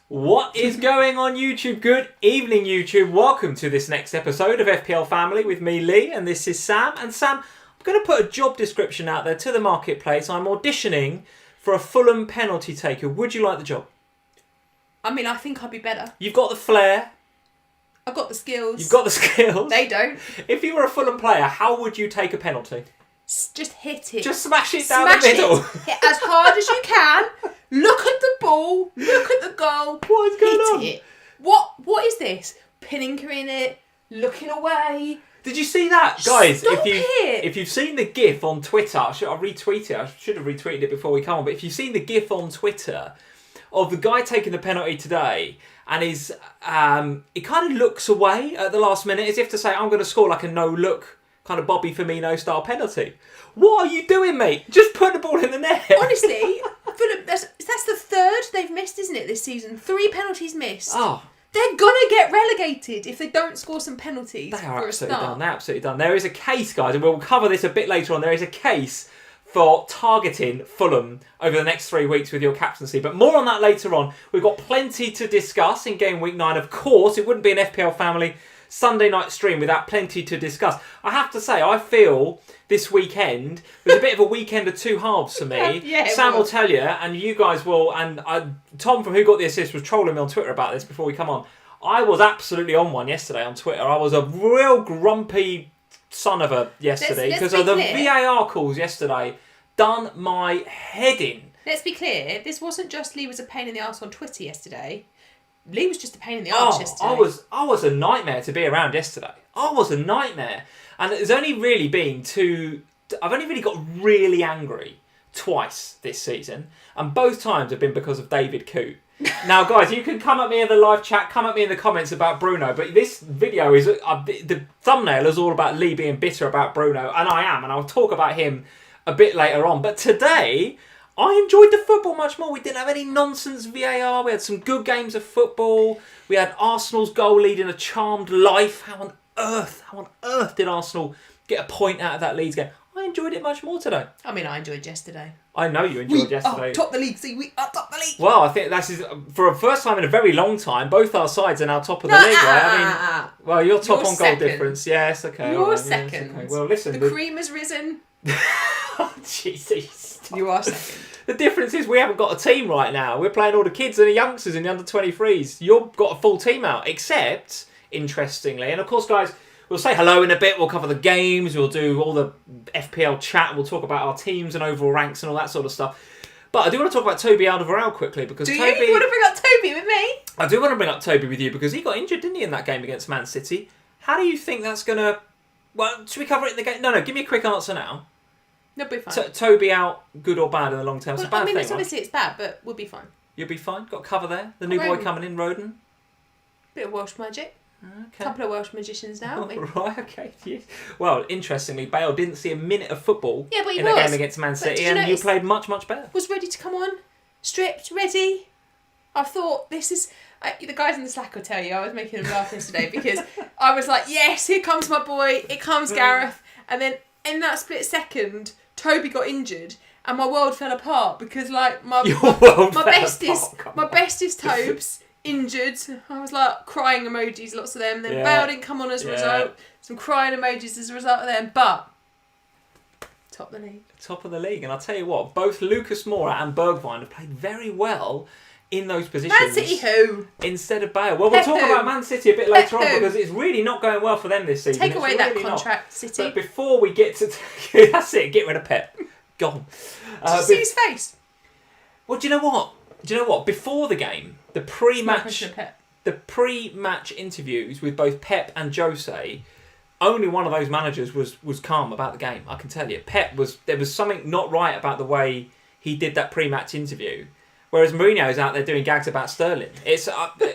What is going on, YouTube? Good evening, YouTube. Welcome to this next episode of FPL Family with me, Lee, and this is Sam. And Sam, I'm going to put a job description out there to the marketplace. I'm auditioning for a Fulham penalty taker. Would you like the job? I mean, I think I'd be better. You've got the flair. I've got the skills. You've got the skills. They don't. If you were a Fulham player, how would you take a penalty? Just hit it. Just smash it down the middle. Hit as hard as you can. Look at the ball. Look at the goal. What is going on? Hit it. What is this? Pinning in it. Looking away. Did you see that, guys? Stop it. If you've seen the GIF on Twitter, I'll retweet it. I should have retweeted it before we come on. But if you've seen the GIF on Twitter of the guy taking the penalty today, and he kind of looks away at the last minute as if to say, "I'm going to score like a no-look kind of Bobby Firmino style penalty." What are you doing, mate? Just put the ball in the net. Honestly, Fulham, that's the third they've missed, isn't it, this season? 3 penalties missed. Oh. They're going to get relegated if they don't score some penalties. They are absolutely done. They're absolutely done. There is a case, guys, and we'll cover this a bit later on. There is a case for targeting Fulham over the next 3 weeks with your captaincy. But more on that later on. We've got plenty to discuss in Gameweek 9. Of course, it wouldn't be an FPL Family Sunday night stream without plenty to discuss. I have to say, I feel this weekend was a bit of a weekend of two halves for me. Yeah, Sam will tell you, and you guys will, and Tom from Who Got the Assist was trolling me on Twitter about this before we come on. I was absolutely on one yesterday on Twitter. I was a real grumpy son of a yesterday because of the VAR calls yesterday. Done my head in. Let's be clear, this wasn't just Lee was a pain in the arse on Twitter yesterday. Lee was just a pain in the arse yesterday. I was a nightmare to be around yesterday. I was a nightmare. And there's only really been I've only really got really angry twice this season. And both times have been because of David Coote. Now, guys, you can come at me in the live chat, come at me in the comments about Bruno. But this video is, the thumbnail is all about Lee being bitter about Bruno. And I am. And I'll talk about him a bit later on. But today, I enjoyed the football much more. We didn't have any nonsense VAR. We had some good games of football. We had Arsenal's goal leading a charmed life. How on earth did Arsenal get a point out of that Leeds game? I enjoyed it much more today. I mean, I enjoyed yesterday. I know you enjoyed yesterday. Top the league. See, we are top the league. Well, I think that's for a first time in a very long time. Both our sides are now top of the league, right? I mean, well, you're top on goal difference. Yes, okay. You're right, second. Yes, okay. Well, listen. The cream has risen. Oh, Jesus. You are second. The difference is we haven't got a team right now. We're playing all the kids and the youngsters and the under-23s. You've got a full team out, except, interestingly, and of course, guys, we'll say hello in a bit. We'll cover the games. We'll do all the FPL chat. We'll talk about our teams and overall ranks and all that sort of stuff. But I do want to talk about Toby Alderweireld quickly because You Toby... want to bring up Toby with me? I do want to bring up Toby with you because he got injured, didn't he, in that game against Man City? How do you think that's going to... Well, should we cover it in the game? No, give me a quick answer now. They'll be fine. Toby out, good or bad in the long term? It's a bad thing, right? Obviously it's bad, but we'll be fine. You'll be fine. Got cover there. The new boy coming in, Roden. Bit of Welsh magic. Okay. Couple of Welsh magicians now, haven't we? Right, okay. Yes. Well, interestingly, Bale didn't see a minute of football in the game against Man City, and you played much, much better. Was ready to come on, stripped, ready. I thought, this is... the guys in the Slack will tell you, I was making them laugh yesterday because I was like, yes, here comes my boy, here comes Gareth. And then in that split second, Toby got injured and my world fell apart because like my bestest Tobes injured. I was like crying emojis, lots of them. Then Bale didn't come on as a result. Some crying emojis as a result of them. But top of the league. Top of the league. And I'll tell you what, both Lucas Moura and Bergwijn have played very well in those positions. Man City who? Instead of Bale. Well, we'll talk about Man City a bit later on because it's really not going well for them this season. Take away that contract, City. But before we get to... That's it, get rid of Pep. Gone. Did you see his face? Well, do you know what? Before the game, the pre-match interviews with both Pep and Jose, only one of those managers was calm about the game, I can tell you. There was something not right about the way he did that pre-match interview. Whereas Mourinho's out there doing gags about Sterling. It's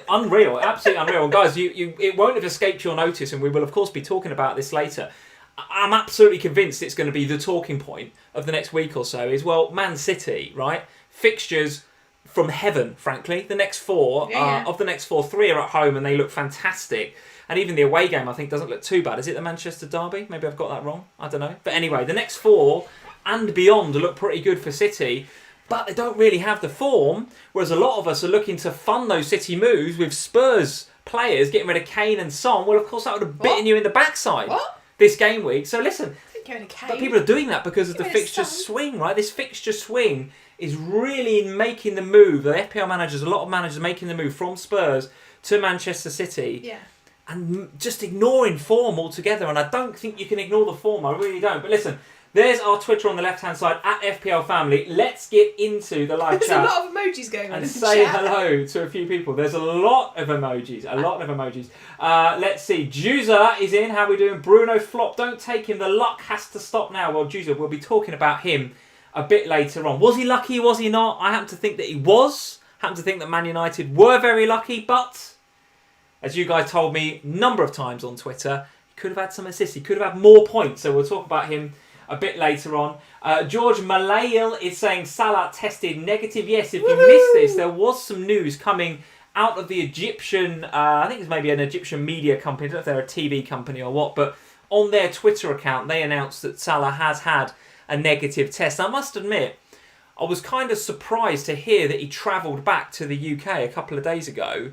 unreal, absolutely unreal. And guys, it won't have escaped your notice, and we will of course be talking about this later. I'm absolutely convinced it's going to be the talking point of the next week or so is, well, Man City, right? Fixtures from heaven, frankly. The next four, of the next four, 3 are at home and they look fantastic. And even the away game, I think, doesn't look too bad. Is it the Manchester derby? Maybe I've got that wrong. I don't know. But anyway, the next 4 and beyond look pretty good for City. But they don't really have the form, whereas a lot of us are looking to fund those City moves with Spurs players getting rid of Kane and Son. Well, of course, that would have bitten you in the backside this game week. So listen, but people are doing that because of the fixture swing, right? This fixture swing is really making the move. The FPL managers, a lot of managers are making the move from Spurs to Manchester City. And just ignoring form altogether. And I don't think you can ignore the form. I really don't. But listen, there's our Twitter on the left-hand side, @FPL Family. Let's get into the live chat. There's a lot of emojis going on and in the say chat. hello to a few people. There's a lot of emojis. Let's see. Juza is in. How are we doing? Bruno flop. Don't take him. The luck has to stop now. Well, Juza, we'll be talking about him a bit later on. Was he lucky? Was he not? I happen to think that he was. I happen to think that Man United were very lucky. But, as you guys told me a number of times on Twitter, he could have had some assists. He could have had more points. So we'll talk about him a bit later on. George Malayil is saying Salah tested negative. Yes, if you missed this, there was some news coming out of the Egyptian, I think it's maybe an Egyptian media company, I don't know if they're a TV company or what, but on their Twitter account, they announced that Salah has had a negative test. I must admit, I was kind of surprised to hear that he travelled back to the UK a couple of days ago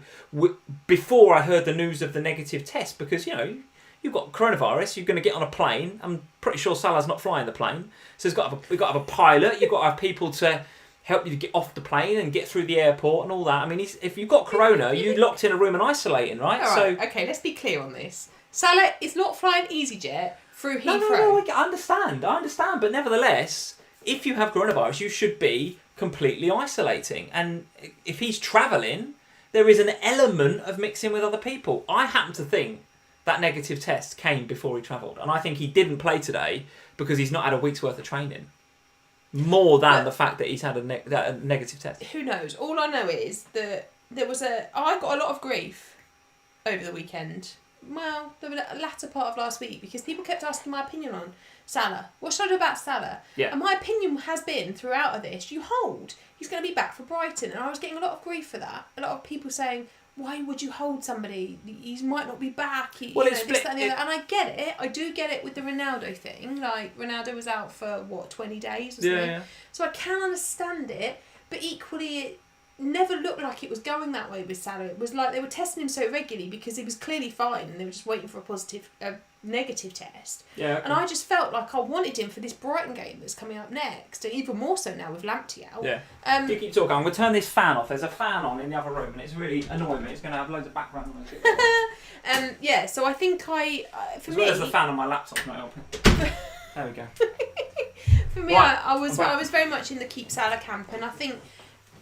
before I heard the news of the negative test because, you know, you've got coronavirus, you're going to get on a plane. I'm pretty sure Salah's not flying the plane. So we've got to have a pilot, you've got to have people to help you to get off the plane and get through the airport and all that. I mean, if you've got corona, you're locked in a room and isolating, right? All right, okay, let's be clear on this. Salah is not flying EasyJet through Heathrow. No, I understand, but nevertheless, if you have coronavirus, you should be completely isolating. And if he's travelling, there is an element of mixing with other people. I happen to think that negative test came before he travelled. And I think he didn't play today because he's not had a week's worth of training. More than the fact that he's had a negative test. Who knows? All I know is that I got a lot of grief over the weekend. Well, the latter part of last week because people kept asking my opinion on Salah. What should I do about Salah? Yeah. And my opinion has been throughout of this, you hold. He's going to be back for Brighton. And I was getting a lot of grief for that. A lot of people saying, why would you hold somebody? He might not be back. This, that, and the other. And I get it. I do get it with the Ronaldo thing. Like, Ronaldo was out for, 20 days or something? Yeah. So I can understand it. But equally, it never looked like it was going that way with Salah. It was like they were testing him so regularly because he was clearly fine and they were just waiting for a negative test. Yeah. Okay. And I just felt like I wanted him for this Brighton game that's coming up next, and even more so now with Lamptey out. Yeah. You keep talking. I'm going to turn this fan off. There's a fan on in the other room, and it's really annoying me. It's going to have loads of background noise. Yeah. So I think for as me, well as the fan on my laptop's not helping. There we go. For For me, Right, I was very much in the keep Salah camp, and I think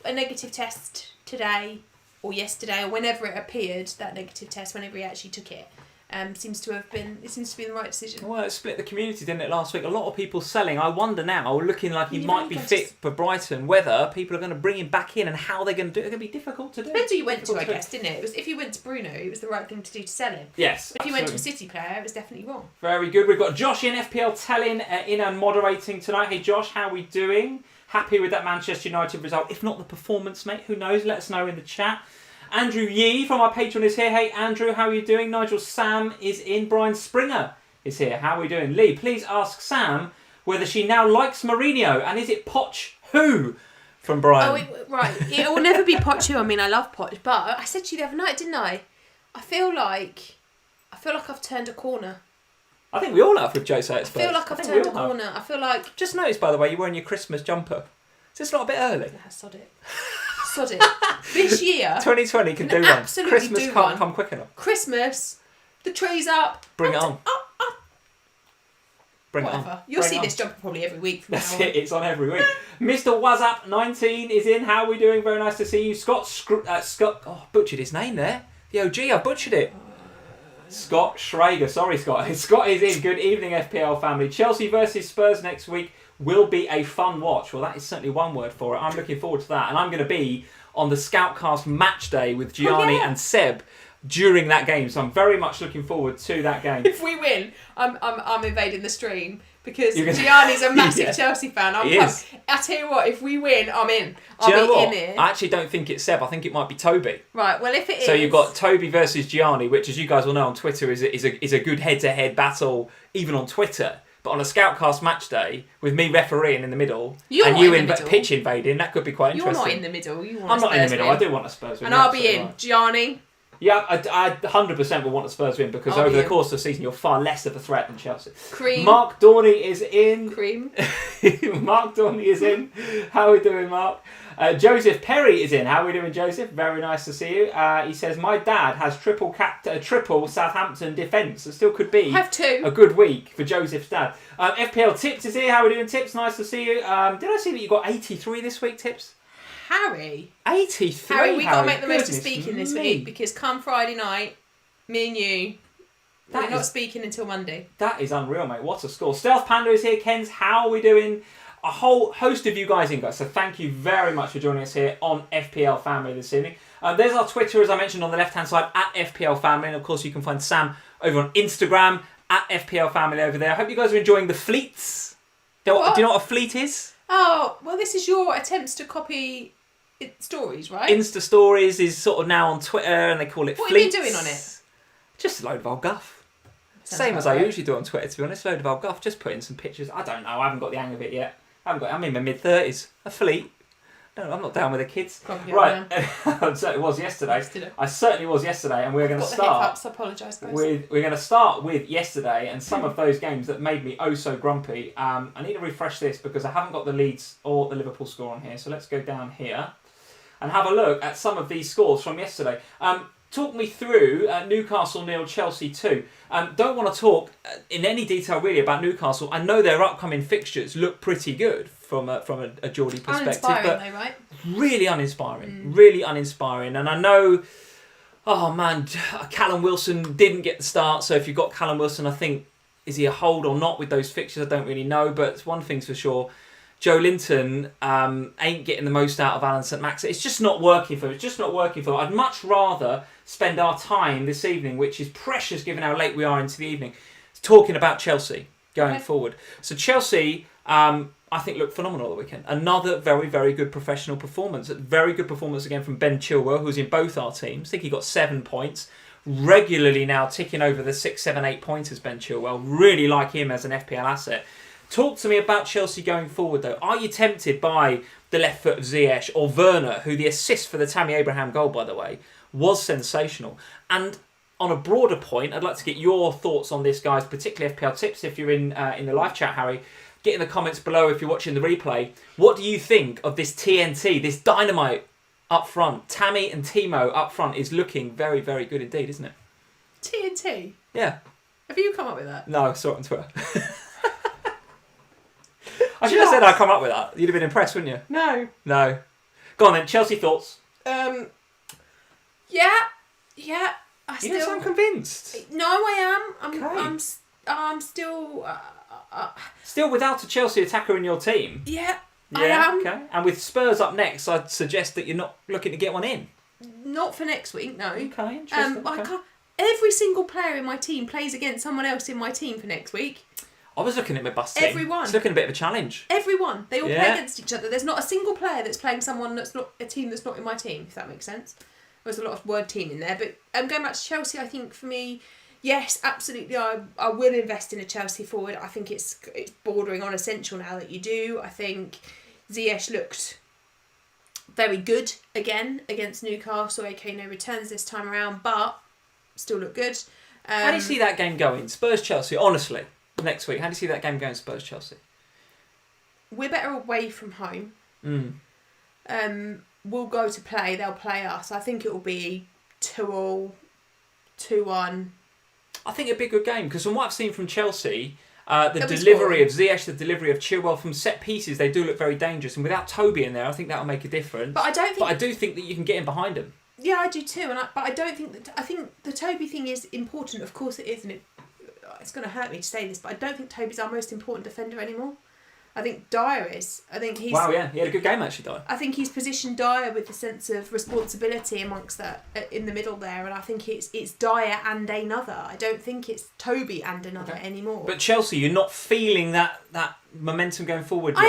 a negative test today or yesterday or whenever it appeared, that negative test, whenever he actually took it, seems to be the right decision. Well, it split the community, didn't it, last week? A lot of people selling. I wonder now, looking like he might be fit for Brighton, whether people are going to bring him back in and how they're going to do it. It's going to be difficult to do. Depends who you went to, I guess, didn't it? It was, if you went to Bruno, it was the right thing to do to sell him. Yes, If you went to a City player, it was definitely wrong. Very good. We've got Josh in FPL telling in and moderating tonight. Hey, Josh, how are we doing? Happy with that Manchester United result? If not the performance, mate, who knows? Let us know in the chat. Andrew Yee from our Patreon is here. Hey, Andrew, how are you doing? Nigel Sam is in. Brian Springer is here. How are we doing? Lee, please ask Sam whether she now likes Mourinho, and is it Poch who? From Brian. Right. It will never be Poch who. I mean, I love Poch, but I said to you the other night, didn't I? I feel like I've turned a corner. I think we all have with Jose at Spurs. I feel like I've turned a corner. I feel like... Just noticed, by the way, you're wearing your Christmas jumper. Is this not a bit early? Yeah, sod it. Sod it. This year... 2020 can do one. Absolutely Christmas do can't one. come quick enough. Christmas, the tree's up. Bring it on. Bring Whatever. it on. You'll see this jumper probably every week from That's now it, it's on every week. Mr. Wazap19 is in. How are we doing? Very nice to see you. Scott, butchered his name there. The OG, I butchered it. Scott Schrager. Sorry, Scott. Scott is in. Good evening, FPL family. Chelsea versus Spurs next week will be a fun watch. Well, that is certainly one word for it. I'm looking forward to that. And I'm going to be on the Scoutcast match day with Gianni and Seb during that game. So I'm very much looking forward to that game. If we win, I'm invading the stream because Gianni's a massive Chelsea fan. I tell you what, if we win, I'm in. I'll be in it. I actually don't think it's Seb. I think it might be Toby. Right. Well, if it is, so you've got Toby versus Gianni, which, as you guys will know on Twitter, is a good head-to-head battle, even on Twitter. But on a Scoutcast match day, with me refereeing in the middle and you pitch invading, that could be quite interesting. You're not in the middle. I'm not in the middle. I do want a Spurs win. And I'll be in. Right. Gianni. Yeah, I 100% will want the Spurs win because over the course of the season, you're far less of a threat than Chelsea. Cream. Mark Dorney is in. Cream. Mark Dorney is in. How are we doing, Mark? Joseph Perry is in. How are we doing, Joseph? Very nice to see you. He says, my dad has triple Southampton defence. It still could be a good week for Joseph's dad. FPL Tips is here. How are we doing, Tips? Nice to see you. Did I see that you got 83 this week, Tips? Harry. 83. Harry, we got to make the most of speaking this week because come Friday night, me and you, we're not speaking until Monday. That is unreal, mate. What a score. Stealth Panda is here. Kens, how are we doing? A whole host of you guys in, guys. So thank you very much for joining us here on FPL Family this evening. There's our Twitter, as I mentioned, on the left-hand side, at FPL Family. And, of course, you can find Sam over on Instagram, at FPL Family over there. I hope you guys are enjoying the fleets. Do you know what a fleet is? Oh, well, this is your attempts to copy... stories, right? Insta stories is sort of now on Twitter and they call it fleets. What have you been doing on it? Just a load of old guff. Same as I usually do on Twitter, to be honest. A load of old guff. Just putting some pictures. I don't know. I haven't got the hang of it yet. I'm in my mid-30s. A fleet. No, I'm not down with the kids. Right. I certainly was yesterday. And we're going to start. I apologise, guys. We're going to start with yesterday and some of those games that made me oh so grumpy. I need to refresh this because I haven't got the Leeds or the Liverpool score on here. So let's go down here and have a look at some of these scores from yesterday. Talk me through Newcastle 0, Chelsea 2. Don't want to talk in any detail really about Newcastle. I know their upcoming fixtures look pretty good from a Geordie perspective, but though, right? really uninspiring. Really uninspiring. And I know, oh man, Callum Wilson didn't get the start. So if you've got Callum Wilson, I think, is he a hold or not with those fixtures? I don't really know. But one thing's for sure. Joe Linton ain't getting the most out of Alan St. Max. It's just not working for him. I'd much rather spend our time this evening, which is precious given how late we are into the evening, talking about Chelsea going forward. So Chelsea, I think, looked phenomenal the weekend. Another very, very good professional performance. Very good performance again from Ben Chilwell, who's in both our teams. I think he got 7 points. Regularly now ticking over the 6, 7, 8 pointers, Ben Chilwell. Really like him as an FPL asset. Talk to me about Chelsea going forward, though. Are you tempted by the left foot of Ziyech or Werner, who the assist for the Tammy Abraham goal, by the way, was sensational? And on a broader point, I'd like to get your thoughts on this, guys, particularly FPL Tips. If you're in the live chat, Harry, get in the comments below if you're watching the replay. What do you think of this TNT, this dynamite up front? Tammy and Timo up front is looking very, very good indeed, isn't it? TNT? Yeah. Have you come up with that? No, I saw it on Twitter. I should have said I'd come up with that. You'd have been impressed, wouldn't you? No. No. Go on then. Chelsea thoughts. Yeah. You don't sound convinced. No, I am. Okay. I'm still. Still without a Chelsea attacker in your team. Yeah, I am. Okay. And with Spurs up next, I'd suggest that you're not looking to get one in. Not for next week, no. Okay, interesting. Every single player in my team plays against someone else in my team for next week. I was looking at my bus team. Everyone. It's looking a bit of a challenge. Everyone. They all play against each other. There's not a single player that's playing someone that's not a team that's not in my team, if that makes sense. There's a lot of word team in there. But going back to Chelsea, I think for me, yes, absolutely, I will invest in a Chelsea forward. I think it's bordering on essential now that you do. I think Ziyech looked very good again against Newcastle. Okay, no returns this time around, but still look good. How do you see that game going? Spurs-Chelsea, honestly, next week. How do you see that game going, Spurs-Chelsea? We're better away from home. We'll go to play. They'll play us. I think it will be 2-2, 2-1. I think it'd be a good game because from what I've seen from Chelsea, the They'll be delivery of scoring. Ziyech, the delivery of Chilwell from set pieces, they do look very dangerous. And without Toby in there, I think that'll make a difference. But I do think that you can get in behind them. Yeah, I do too. But I don't think that. I think the Toby thing is important. Of course, it is, and it's going to hurt me to say this, but I don't think Toby's our most important defender anymore. I think Dyer is. I think he's. Wow, yeah, he had a good game actually, Dyer. I think he's positioned Dyer with a sense of responsibility amongst that in the middle there, and I think it's Dyer and another. I don't think it's Toby and another anymore. But Chelsea, you're not feeling that momentum going forward yet.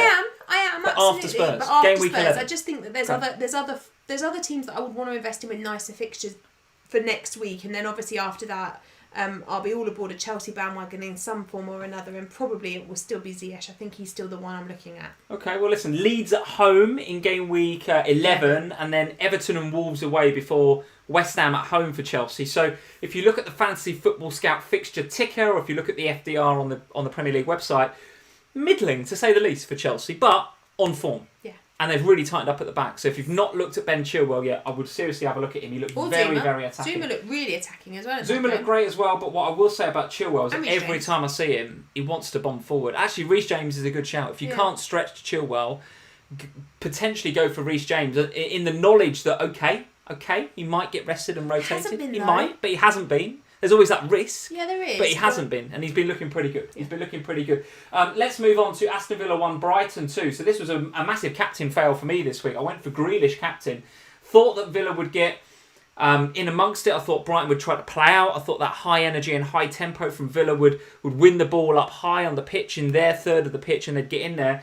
I am but absolutely. After Spurs, but after game week Spurs, 11. I just think that there's other teams that I would want to invest in with nicer fixtures for next week, and then obviously after that. I'll be all aboard a Chelsea bandwagon in some form or another, and probably it will still be Ziyech. I think he's still the one I'm looking at. Okay, well listen, Leeds at home in game week 11, and then Everton and Wolves away before West Ham at home for Chelsea. So if you look at the Fantasy Football Scout fixture ticker, or if you look at the FDR on the Premier League website, middling to say the least for Chelsea, but on form. Yeah. And they've really tightened up at the back. So if you've not looked at Ben Chilwell yet, I would seriously have a look at him. He looked very attacking. Zuma looked really attacking as well. Zuma looked great as well, but what I will say about Chilwell is that every time I see him, he wants to bomb forward. Actually, Reece James is a good shout. If you can't stretch Chilwell, potentially go for Reece James in the knowledge that, okay, he might get rested and rotated. He might, but he hasn't been. There's always that risk. Yeah, there is. But he hasn't been, and he's been looking pretty good. Let's move on to Aston Villa 1, Brighton 2. So this was a massive captain fail for me this week. I went for Grealish captain. Thought that Villa would get in amongst it. I thought Brighton would try to play out. I thought that high energy and high tempo from Villa would win the ball up high on the pitch in their third of the pitch, and they'd get in there.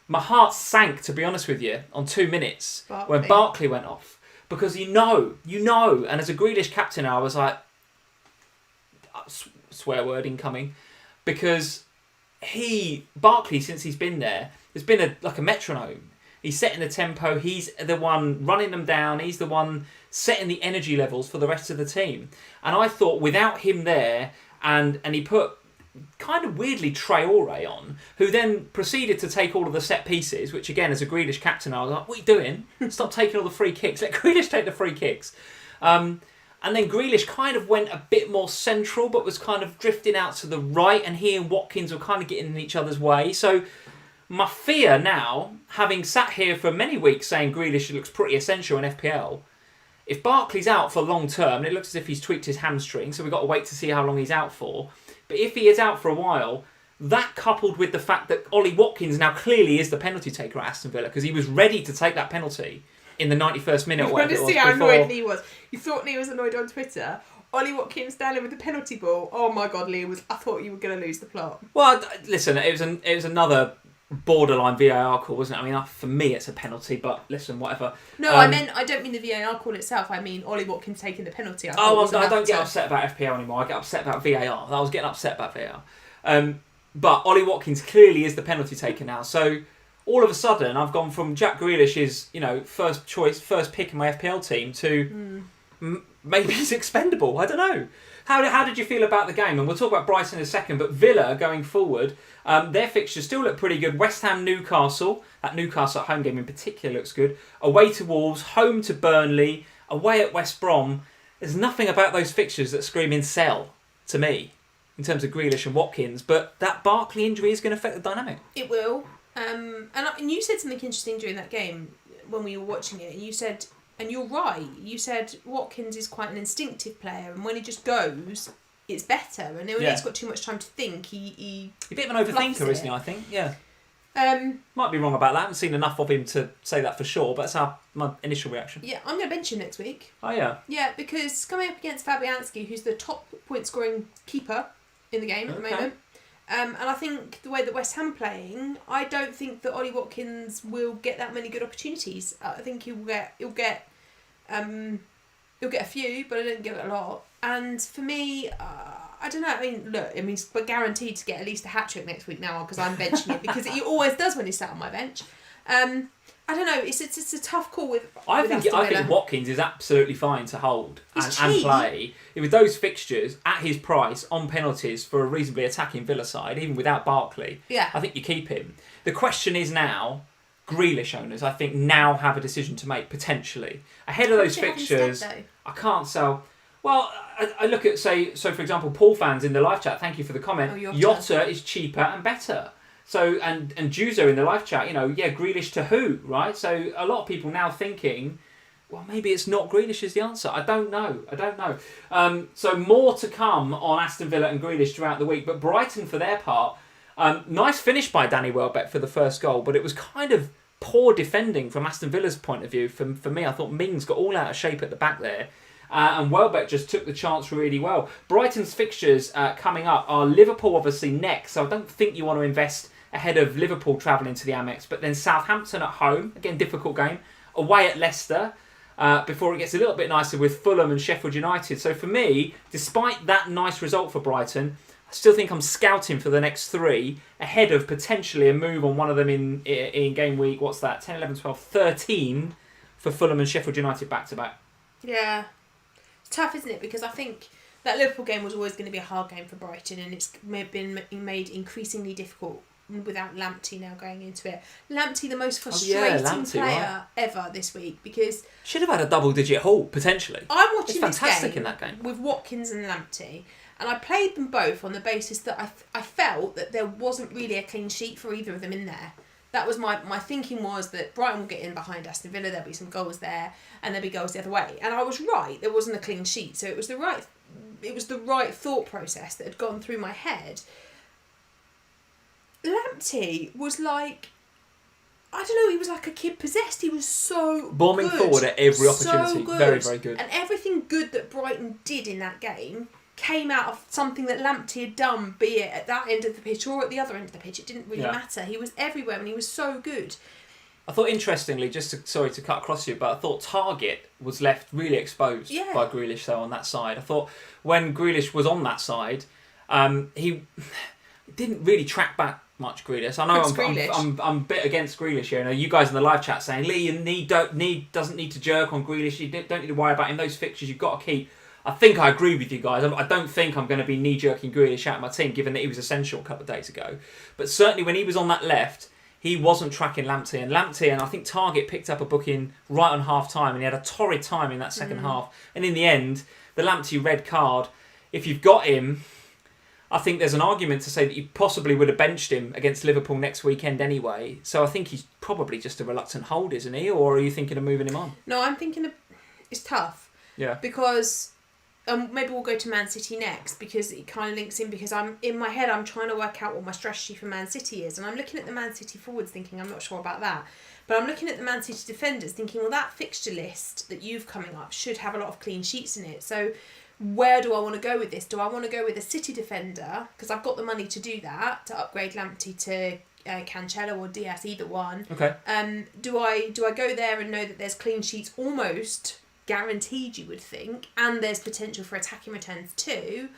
My heart sank, to be honest with you, on 2 minutes when Barkley went off. Because you know, and as a Grealish captain, I was like, swear word incoming, because Barkley, since he's been there, has been like a metronome. He's setting the tempo, he's the one running them down, he's the one setting the energy levels for the rest of the team. And I thought without him there, and he put kind of weirdly Traore on, who then proceeded to take all of the set pieces, which again, as a Grealish captain, I was like, what are you doing? Stop taking all the free kicks. Let Grealish take the free kicks. And then Grealish kind of went a bit more central, but was kind of drifting out to the right, and he and Watkins were kind of getting in each other's way. So my fear now, having sat here for many weeks saying Grealish looks pretty essential in FPL, if Barkley's out for long term, and it looks as if he's tweaked his hamstring, so we've got to wait to see how long he's out for. But if he is out for a while, that coupled with the fact that Ollie Watkins now clearly is the penalty taker at Aston Villa, because he was ready to take that penalty in the 91st minute. You want to see how annoyed Lee was. You thought Lee was annoyed on Twitter. Ollie Watkins standing with the penalty ball. Oh my God, Lee I thought you were going to lose the plot. Well, listen, it was another borderline VAR call, wasn't it? I mean, for me, it's a penalty, but listen, whatever. No, I don't mean the VAR call itself. I mean Ollie Watkins taking the penalty. I don't get upset about FPL anymore. I get upset about VAR. I was getting upset about VAR. But Ollie Watkins clearly is the penalty taker now. So all of a sudden, I've gone from Jack Grealish's, first pick in my FPL team to maybe he's expendable. I don't know. How did you feel about the game? And we'll talk about Brighton in a second, but Villa going forward, their fixtures still look pretty good. West Ham, Newcastle. That Newcastle at home game in particular looks good. Away to Wolves, home to Burnley, away at West Brom. There's nothing about those fixtures that scream in sell to me in terms of Grealish and Watkins, but that Barkley injury is going to affect the dynamic. It will. And you said something interesting during that game when we were watching it, and you said, and you're right, you said Watkins is quite an instinctive player, and when he just goes, it's better, and when he's got too much time to think, he's a bit of an overthinker, isn't he, I think? Yeah. Might be wrong about that. I haven't seen enough of him to say that for sure, but that's my initial reaction. Yeah, I'm going to bench him next week. Oh, yeah? Yeah, because coming up against Fabianski, who's the top point-scoring keeper in the game at the moment, and I think the way that West Ham are playing, I don't think that Ollie Watkins will get that many good opportunities. I think he'll get a few, but I don't give it a lot. And for me, I don't know. I mean, look, we're guaranteed to get at least a hat trick next week now because I'm benching it, because he always does when he's sat on my bench. I don't know. It's a tough call with. I think Watkins is absolutely fine to hold and play with those fixtures at his price on penalties for a reasonably attacking Villa side, even without Barkley. Yeah, I think you keep him. The question is now, Grealish owners, I think, now have a decision to make potentially ahead of those fixtures. I can't sell. Well, I look at for example, Paul fans in the live chat. Thank you for the comment. Jota is cheaper and better. So and Juzo in the live chat, Grealish to who, right? So a lot of people now thinking, well, maybe it's not Grealish is the answer. I don't know. So more to come on Aston Villa and Grealish throughout the week. But Brighton, for their part, nice finish by Danny Welbeck for the first goal, but it was kind of poor defending from Aston Villa's point of view. For me, I thought Mings got all out of shape at the back there. And Welbeck just took the chance really well. Brighton's fixtures coming up are Liverpool obviously next, so I don't think you want to invest ahead of Liverpool travelling to the Amex, but then Southampton at home, again difficult game, away at Leicester, before it gets a little bit nicer with Fulham and Sheffield United. So for me, despite that nice result for Brighton, I still think I'm scouting for the next three ahead of potentially a move on one of them in game week, what's that, 10, 11, 12, 13 for Fulham and Sheffield United back-to-back. Yeah. It's tough, isn't it? Because I think that Liverpool game was always going to be a hard game for Brighton, and it's been made increasingly difficult without Lamptey now going into it. Lamptey, the most frustrating player ever this week, because should have had a double-digit haul potentially. I'm watching this fantastic game in that game with Watkins and Lamptey, and I played them both on the basis that I felt that there wasn't really a clean sheet for either of them in there. That was my thinking, was that Brighton will get in behind Aston Villa, there'll be some goals there, and there'll be goals the other way. And I was right, there wasn't a clean sheet, so it was the right thought process that had gone through my head. Lamptey was like, I don't know, he was like a kid possessed. He was so bombing good, forward at every opportunity. So good. Very, very good. And everything good that Brighton did in that game came out of something that Lamptey had done, be it at that end of the pitch or at the other end of the pitch. It didn't really matter. He was everywhere and he was so good. I thought, interestingly, sorry to cut across you, but I thought Target was left really exposed by Grealish, though, on that side. I thought when Grealish was on that side, he didn't really track back much, Grealish. I know I'm a bit against Grealish here. You guys in the live chat saying, Lee, doesn't need to jerk on Grealish. You don't need to worry about him. Those fixtures you've got to keep. I think I agree with you guys. I don't think I'm going to be knee-jerking Grealish out of my team, given that he was essential a couple of days ago. But certainly when he was on that left, he wasn't tracking Lamptey. And I think Target picked up a booking right on half-time, and he had a torrid time in that second half. And in the end, the Lamptey red card, if you've got him, I think there's an argument to say that you possibly would have benched him against Liverpool next weekend anyway. So I think he's probably just a reluctant hold, isn't he? Or are you thinking of moving him on? No, I'm thinking it's tough. Yeah. Because maybe we'll go to Man City next, because it kind of links in, because I'm trying to work out what my strategy for Man City is, and I'm looking at the Man City forwards thinking I'm not sure about that, but I'm looking at the Man City defenders thinking, well, that fixture list that you've coming up should have a lot of clean sheets in it. So where do I want to go with this? Do I want to go with a City defender, because I've got the money to do that, to upgrade Lamptey to Cancelo or Diaz, either one. Okay. Do I go there and know that there's clean sheets almost guaranteed, you would think, and there's potential for attacking returns too?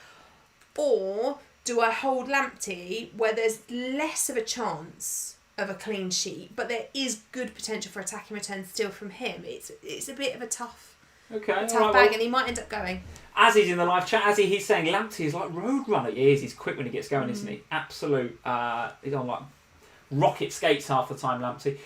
Or do I hold Lamptey where there's less of a chance of a clean sheet, but there is good potential for attacking returns still from him? It's a bit of a tough bag, and he might end up going. Azzy's in the live chat. Azzy, he's saying Lamptey is like Roadrunner. He is. He's quick when he gets going, isn't he? Absolute. He's on like rocket skates half the time, Lamptey.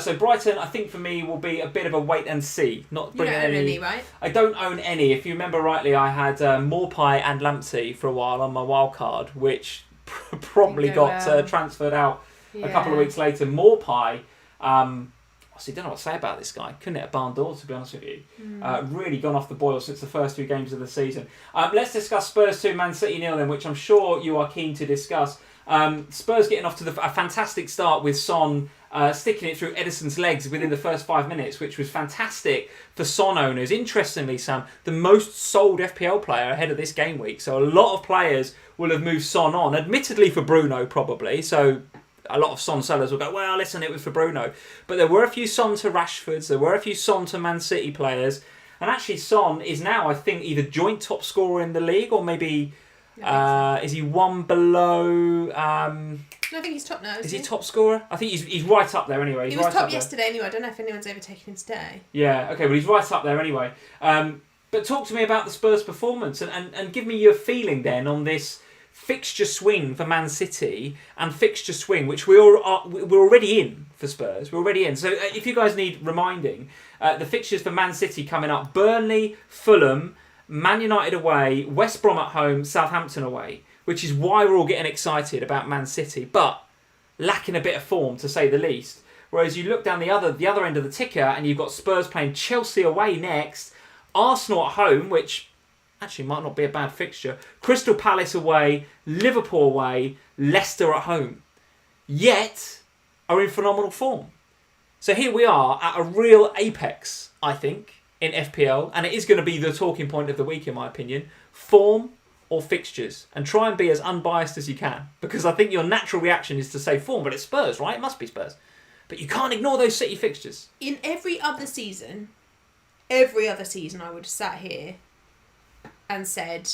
So Brighton, I think for me, will be a bit of a wait and see. Not bringing any, right? I don't own any. If you remember rightly, I had Morpie and Lamptey for a while on my wild card, which probably got transferred out a couple of weeks later. Morpie, honestly, don't know what to say about this guy. Couldn't hit a barn door, to be honest with you. Really gone off the boil since the first 2 games of the season. Let's discuss Spurs 2, Man City 0 then, which I'm sure you are keen to discuss. Spurs getting off to a fantastic start with Son sticking it through Ederson's legs within the first 5 minutes, which was fantastic for Son owners. Interestingly, Sam, the most sold FPL player ahead of this game week. So a lot of players will have moved Son on, admittedly for Bruno probably. So a lot of Son sellers will go, well, listen, it was for Bruno. But there were a few Son to Rashfords, there were a few Son to Man City players. And actually Son is now, I think, either joint top scorer in the league or maybe... is he one below... I think he's top now, is he top scorer? I think he's right up there anyway. He was top yesterday anyway. I don't know if anyone's overtaken him today. Yeah, okay, well, he's right up there anyway. But talk to me about the Spurs' performance and give me your feeling then on this fixture swing for Man City and fixture swing, which we're already in for Spurs. We're already in. So if you guys need reminding, the fixtures for Man City coming up: Burnley, Fulham, Man United away, West Brom at home, Southampton away, which is why we're all getting excited about Man City, but lacking a bit of form, to say the least. Whereas you look down the other end of the ticker and you've got Spurs playing Chelsea away next, Arsenal at home, which actually might not be a bad fixture, Crystal Palace away, Liverpool away, Leicester at home. Yet are in phenomenal form. So here we are at a real apex, I think, in FPL, and it is going to be the talking point of the week, in my opinion. Form or fixtures, and try and be as unbiased as you can, because I think your natural reaction is to say form, but it's Spurs, right? It must be Spurs. But you can't ignore those City fixtures. In every other season I would have sat here and said,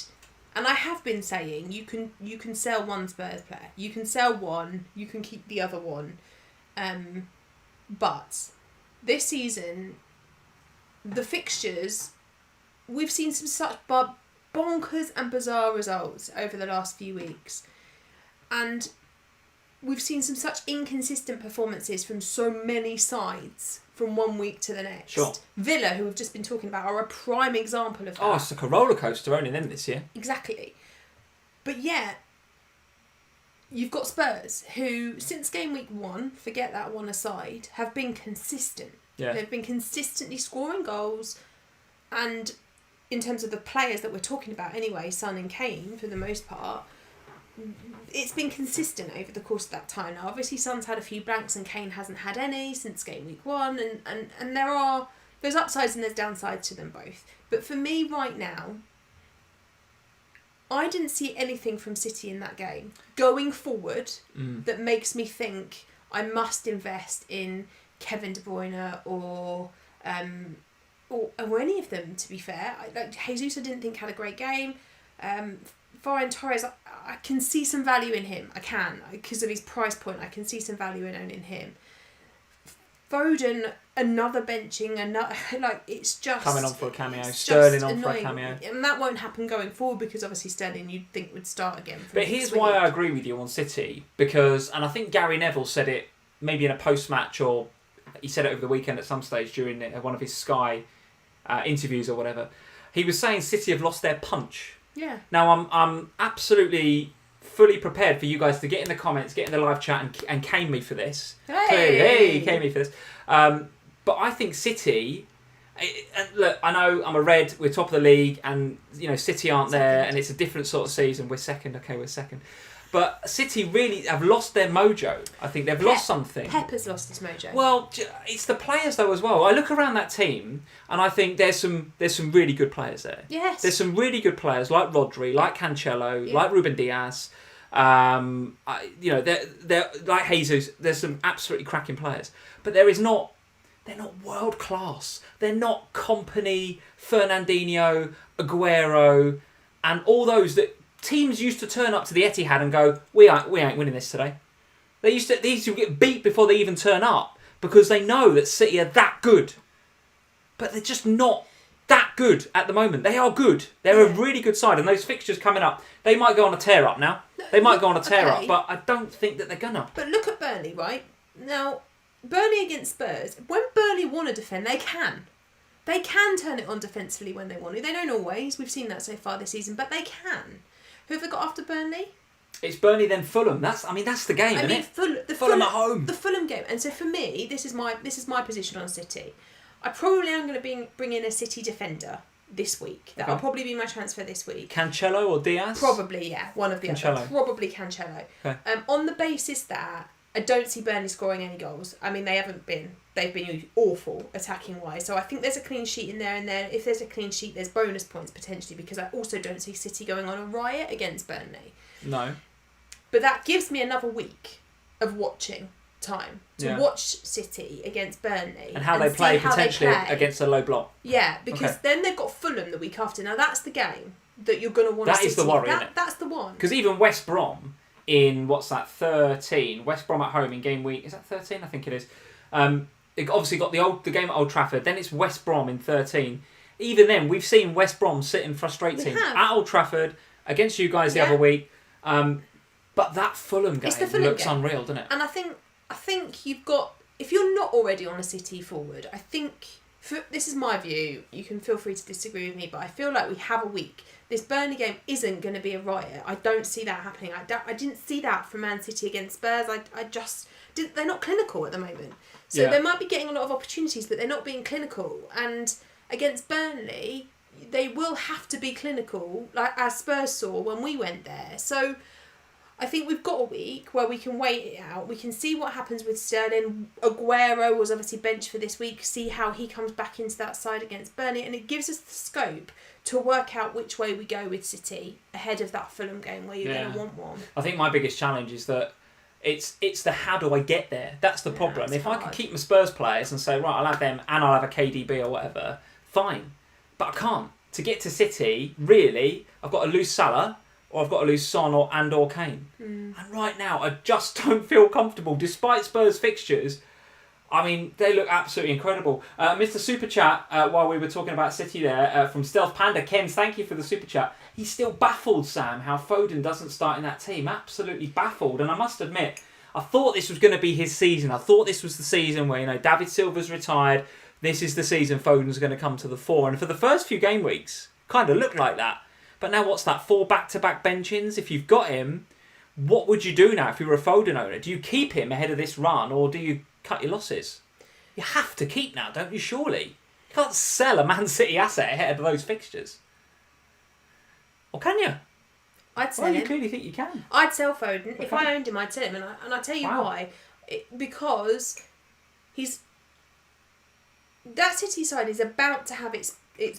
and I have been saying, you can sell one Spurs player, you can sell one, you can keep the other one, but this season, the fixtures, we've seen some such bonkers and bizarre results over the last few weeks, and we've seen some such inconsistent performances from so many sides from one week to the next. Sure. Villa, who we've just been talking about, are a prime example of that. Oh, it's like a roller coaster owning them this year. Exactly. But yeah, you've got Spurs, who since game week 1, forget that one aside, have been consistent. Yeah. They've been consistently scoring goals, and in terms of the players that we're talking about anyway, Son and Kane, for the most part, it's been consistent over the course of that time. Now, obviously, Son's had a few blanks and Kane hasn't had any since game week 1, and there's upsides and there's downsides to them both. But for me right now, I didn't see anything from City in that game going forward that makes me think I must invest in Kevin De Bruyne or any of them, to be fair. Jesus, I didn't think had a great game. Ferran Torres, I can see some value in him. I can, because of his price point. I can see some value in owning him. Foden, another benching, it's just coming on for a cameo. Sterling on for a cameo, and that won't happen going forward because obviously Sterling you'd think would start again. But here's why I agree with you on City, because, and I think Gary Neville said it maybe in a post-match, or he said it over the weekend at some stage during one of his Sky interviews or whatever. He was saying City have lost their punch. Yeah. Now I'm absolutely fully prepared for you guys to get in the comments, get in the live chat, and cane me for this. Hey, cane me for this. But I think City. And look, I know I'm a red. We're top of the league, and City aren't there, and it's a different sort of season. We're second. Okay, we're second. But City really have lost their mojo. I think they've lost something. Pepper's lost his mojo. Well, it's the players though as well. I look around that team and I think there's some really good players there. Yes. There's some really good players like Rodri, like Cancelo, like Ruben Diaz. They're like Jesus. There's some absolutely cracking players, but they're not world class. They're not Kompany, Fernandinho, Aguero, and all those that. Teams used to turn up to the Etihad and go, we ain't winning this today. These used to get beat before they even turn up because they know that City are that good. But they're just not that good at the moment. They are good. They're a really good side, and those fixtures coming up, they might go on a tear up now. They might go on a tear up, but I don't think that they're gonna. But look at Burnley, right? Now, Burnley against Spurs. When Burnley want to defend, they can. They can turn it on defensively when they want to. They don't always. We've seen that so far this season, but they can. Who have they got after Burnley? It's Burnley then Fulham. That's the game, isn't it? Fulham at home. The Fulham game. And so for me, this is my position on City. I probably am going to bring in a City defender this week. That'll probably be my transfer this week. Cancelo or Diaz? Probably, yeah. One of the other. Probably Cancelo. Okay. On the basis that I don't see Burnley scoring any goals. I mean, they've been awful attacking wise. So I think there's a clean sheet in there, and then if there's a clean sheet, there's bonus points potentially, because I also don't see City going on a riot against Burnley. No. But that gives me another week of watching time to watch City against Burnley and how they play potentially against a low block. Yeah, because then they've got Fulham the week after. Now that's the game that you're going to want to see. That is the worry, isn't it? That's the one. Because even West Brom in 13, West Brom at home in game week, is that 13? I think it is. It obviously got the game at Old Trafford. Then it's West Brom in 13. Even then, we've seen West Brom sitting frustrating at Old Trafford against you guys the other week. But that Fulham game looks unreal, doesn't it? And I think you've got, if you're not already on a City forward, I think, this is my view, you can feel free to disagree with me, but I feel like we have a week. This Burnley game isn't going to be a riot. I don't see that happening. I didn't see that from Man City against Spurs. I just didn't. They're not clinical at the moment. So they might be getting a lot of opportunities, but they're not being clinical. And against Burnley, they will have to be clinical, like as Spurs saw when we went there. So I think we've got a week where we can wait it out. We can see what happens with Sterling. Aguero was obviously benched for this week. See how he comes back into that side against Burnley. And it gives us the scope to work out which way we go with City ahead of that Fulham game where you're going to want one. I think my biggest challenge is that it's the how do I get there? That's the problem. If I can keep my Spurs players and say, right, I'll have them and I'll have a KDB or whatever, fine. But I can't. To get to City, really, I've got to lose Salah, or I've got to lose Son or Kane. And right now, I just don't feel comfortable. Despite Spurs fixtures, I mean, they look absolutely incredible. Mr. Super Chat, while we were talking about City there, from Stealth Panda, Ken, thank you for the Super Chat. He's still baffled, Sam, how Foden doesn't start in that team. Absolutely baffled. And I must admit, I thought this was going to be his season. I thought this was the season where, David Silva's retired. This is the season Foden's going to come to the fore. And for the first few game weeks, kind of looked like that. But now what's that? 4 back-to-back benchings? If you've got him, what would you do now if you were a Foden owner? Do you keep him ahead of this run, or do you cut your losses? You have to keep now, don't you, surely? You can't sell a Man City asset ahead of those fixtures. Or can you? I'd sell him. You clearly think you can. I'd sell Foden. If I owned him, I'd sell him. And I'll tell you why. Because that City side is about to have its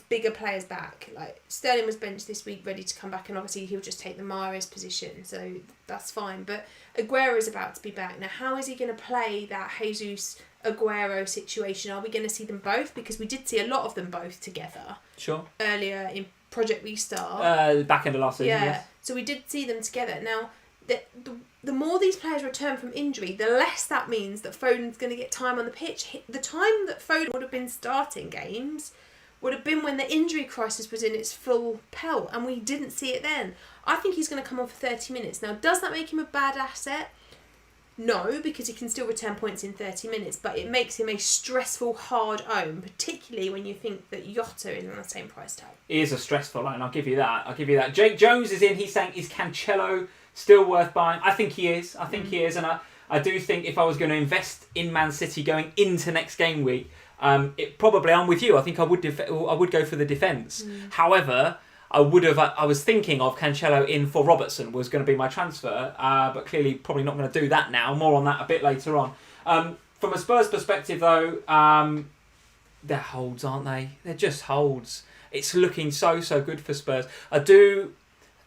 bigger players back. Like Sterling was benched this week, ready to come back, and obviously he'll just take the Mahrez position, so that's fine. But Aguero is about to be back now. How is he going to play that Jesus Aguero situation? Are we going to see them both? Because we did see a lot of them both together. Sure. Earlier in Project Restart. Back end of last season. Yes. So we did see them together. Now, the more these players return from injury, the less that means that Foden's going to get time on the pitch. The time that Foden would have been starting games would have been when the injury crisis was in its full pelt, and we didn't see it then. I think he's going to come on for 30 minutes. Now, does that make him a bad asset? No, because he can still return points in 30 minutes, but it makes him a stressful, hard own, particularly when you think that Jota is on the same price tag. He is a stressful own, I'll give you that. Jake Jones is in, he's saying, is Cancelo still worth buying? I think he is, and I do think if I was going to invest in Man City going into next game week, I'm with you. I think I would go for the defence. However, I was thinking of Cancelo in for Robertson was going to be my transfer, but clearly probably not going to do that now. More on that a bit later on. From a Spurs perspective, though, they're holds, aren't they? They're just holds. It's looking so good for Spurs. I do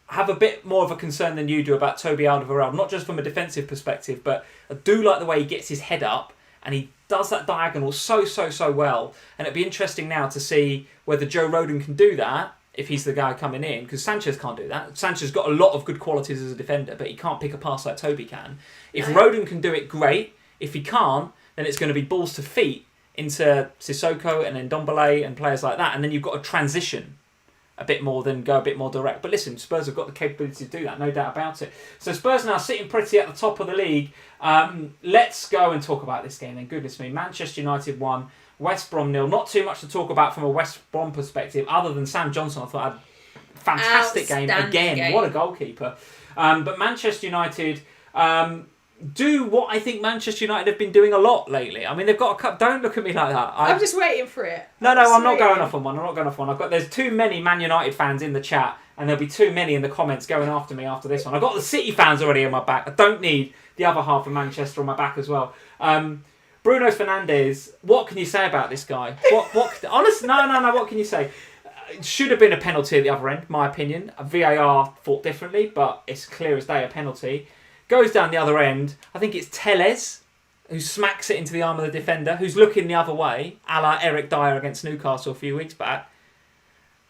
have a bit more of a concern than you do about Toby Alderweireld, not just from a defensive perspective, but I do like the way he gets his head up and he does that diagonal so well. And it'd be interesting now to see whether Joe Rodon can do that if he's the guy coming in, because Sanchez can't do that. Sanchez got a lot of good qualities as a defender, but he can't pick a pass like Toby can. If Rodon can do it, great. If he can't, then it's going to be balls to feet into Sissoko and then Ndombele and players like that, and then you've got to transition a bit more than go a bit more direct. But listen, Spurs have got the capability to do that, no doubt about it. So Spurs now sitting pretty at the top of the league. Let's go and talk about this game then. Goodness me, Manchester United 1, West Brom 0. Not too much to talk about from a West Brom perspective, other than Sam Johnson. I thought had a fantastic game again. What a goalkeeper. But Manchester United do what I think Manchester United have been doing a lot lately. I mean, they've got a cup. Don't look at me like that. I'm just waiting for it. No, I'm not going off on one. There's too many Man United fans in the chat, and there'll be too many in the comments going after me after this one. I've got the City fans already on my back. I don't need the other half of Manchester on my back as well. Bruno Fernandez, what can you say about this guy? Honestly, no. What can you say? It should have been a penalty at the other end, my opinion. VAR thought differently, but it's clear as day a penalty. Goes down the other end. I think it's Tellez who smacks it into the arm of the defender, who's looking the other way, a la Eric Dyer against Newcastle a few weeks back.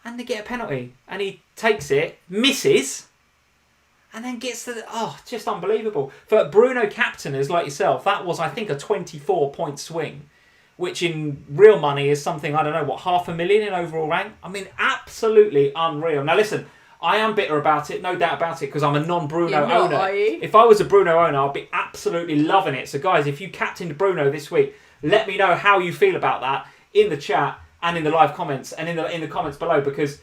And they get a penalty. And he takes it, misses, and then gets the... Oh, just unbelievable. For Bruno captainers like yourself, that was, I think, a 24-point swing, which in real money is something, I don't know, what, $500,000 in overall rank? I mean, absolutely unreal. Now, listen... I am bitter about it, no doubt about it, because I'm a non-Bruno owner. Are you? If I was a Bruno owner, I'd be absolutely loving it. So, guys, if you captained Bruno this week, let me know how you feel about that in the chat and in the live comments and in the comments below, because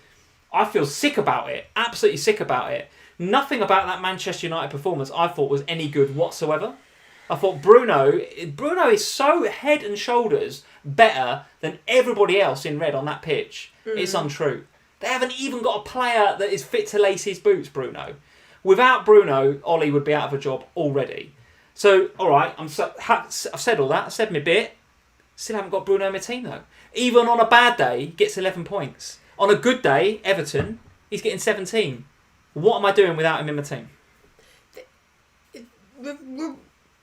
I feel sick about it, absolutely sick about it. Nothing about that Manchester United performance I thought was any good whatsoever. I thought Bruno is so head and shoulders better than everybody else in red on that pitch. It's untrue. They haven't even got a player that is fit to lace his boots, Bruno. Without Bruno, Ollie would be out of a job already. So, all right, I've said all that. I've said my bit. Still haven't got Bruno in my team, though. Even on a bad day, he gets 11 points. On a good day, Everton, he's getting 17. What am I doing without him in my team?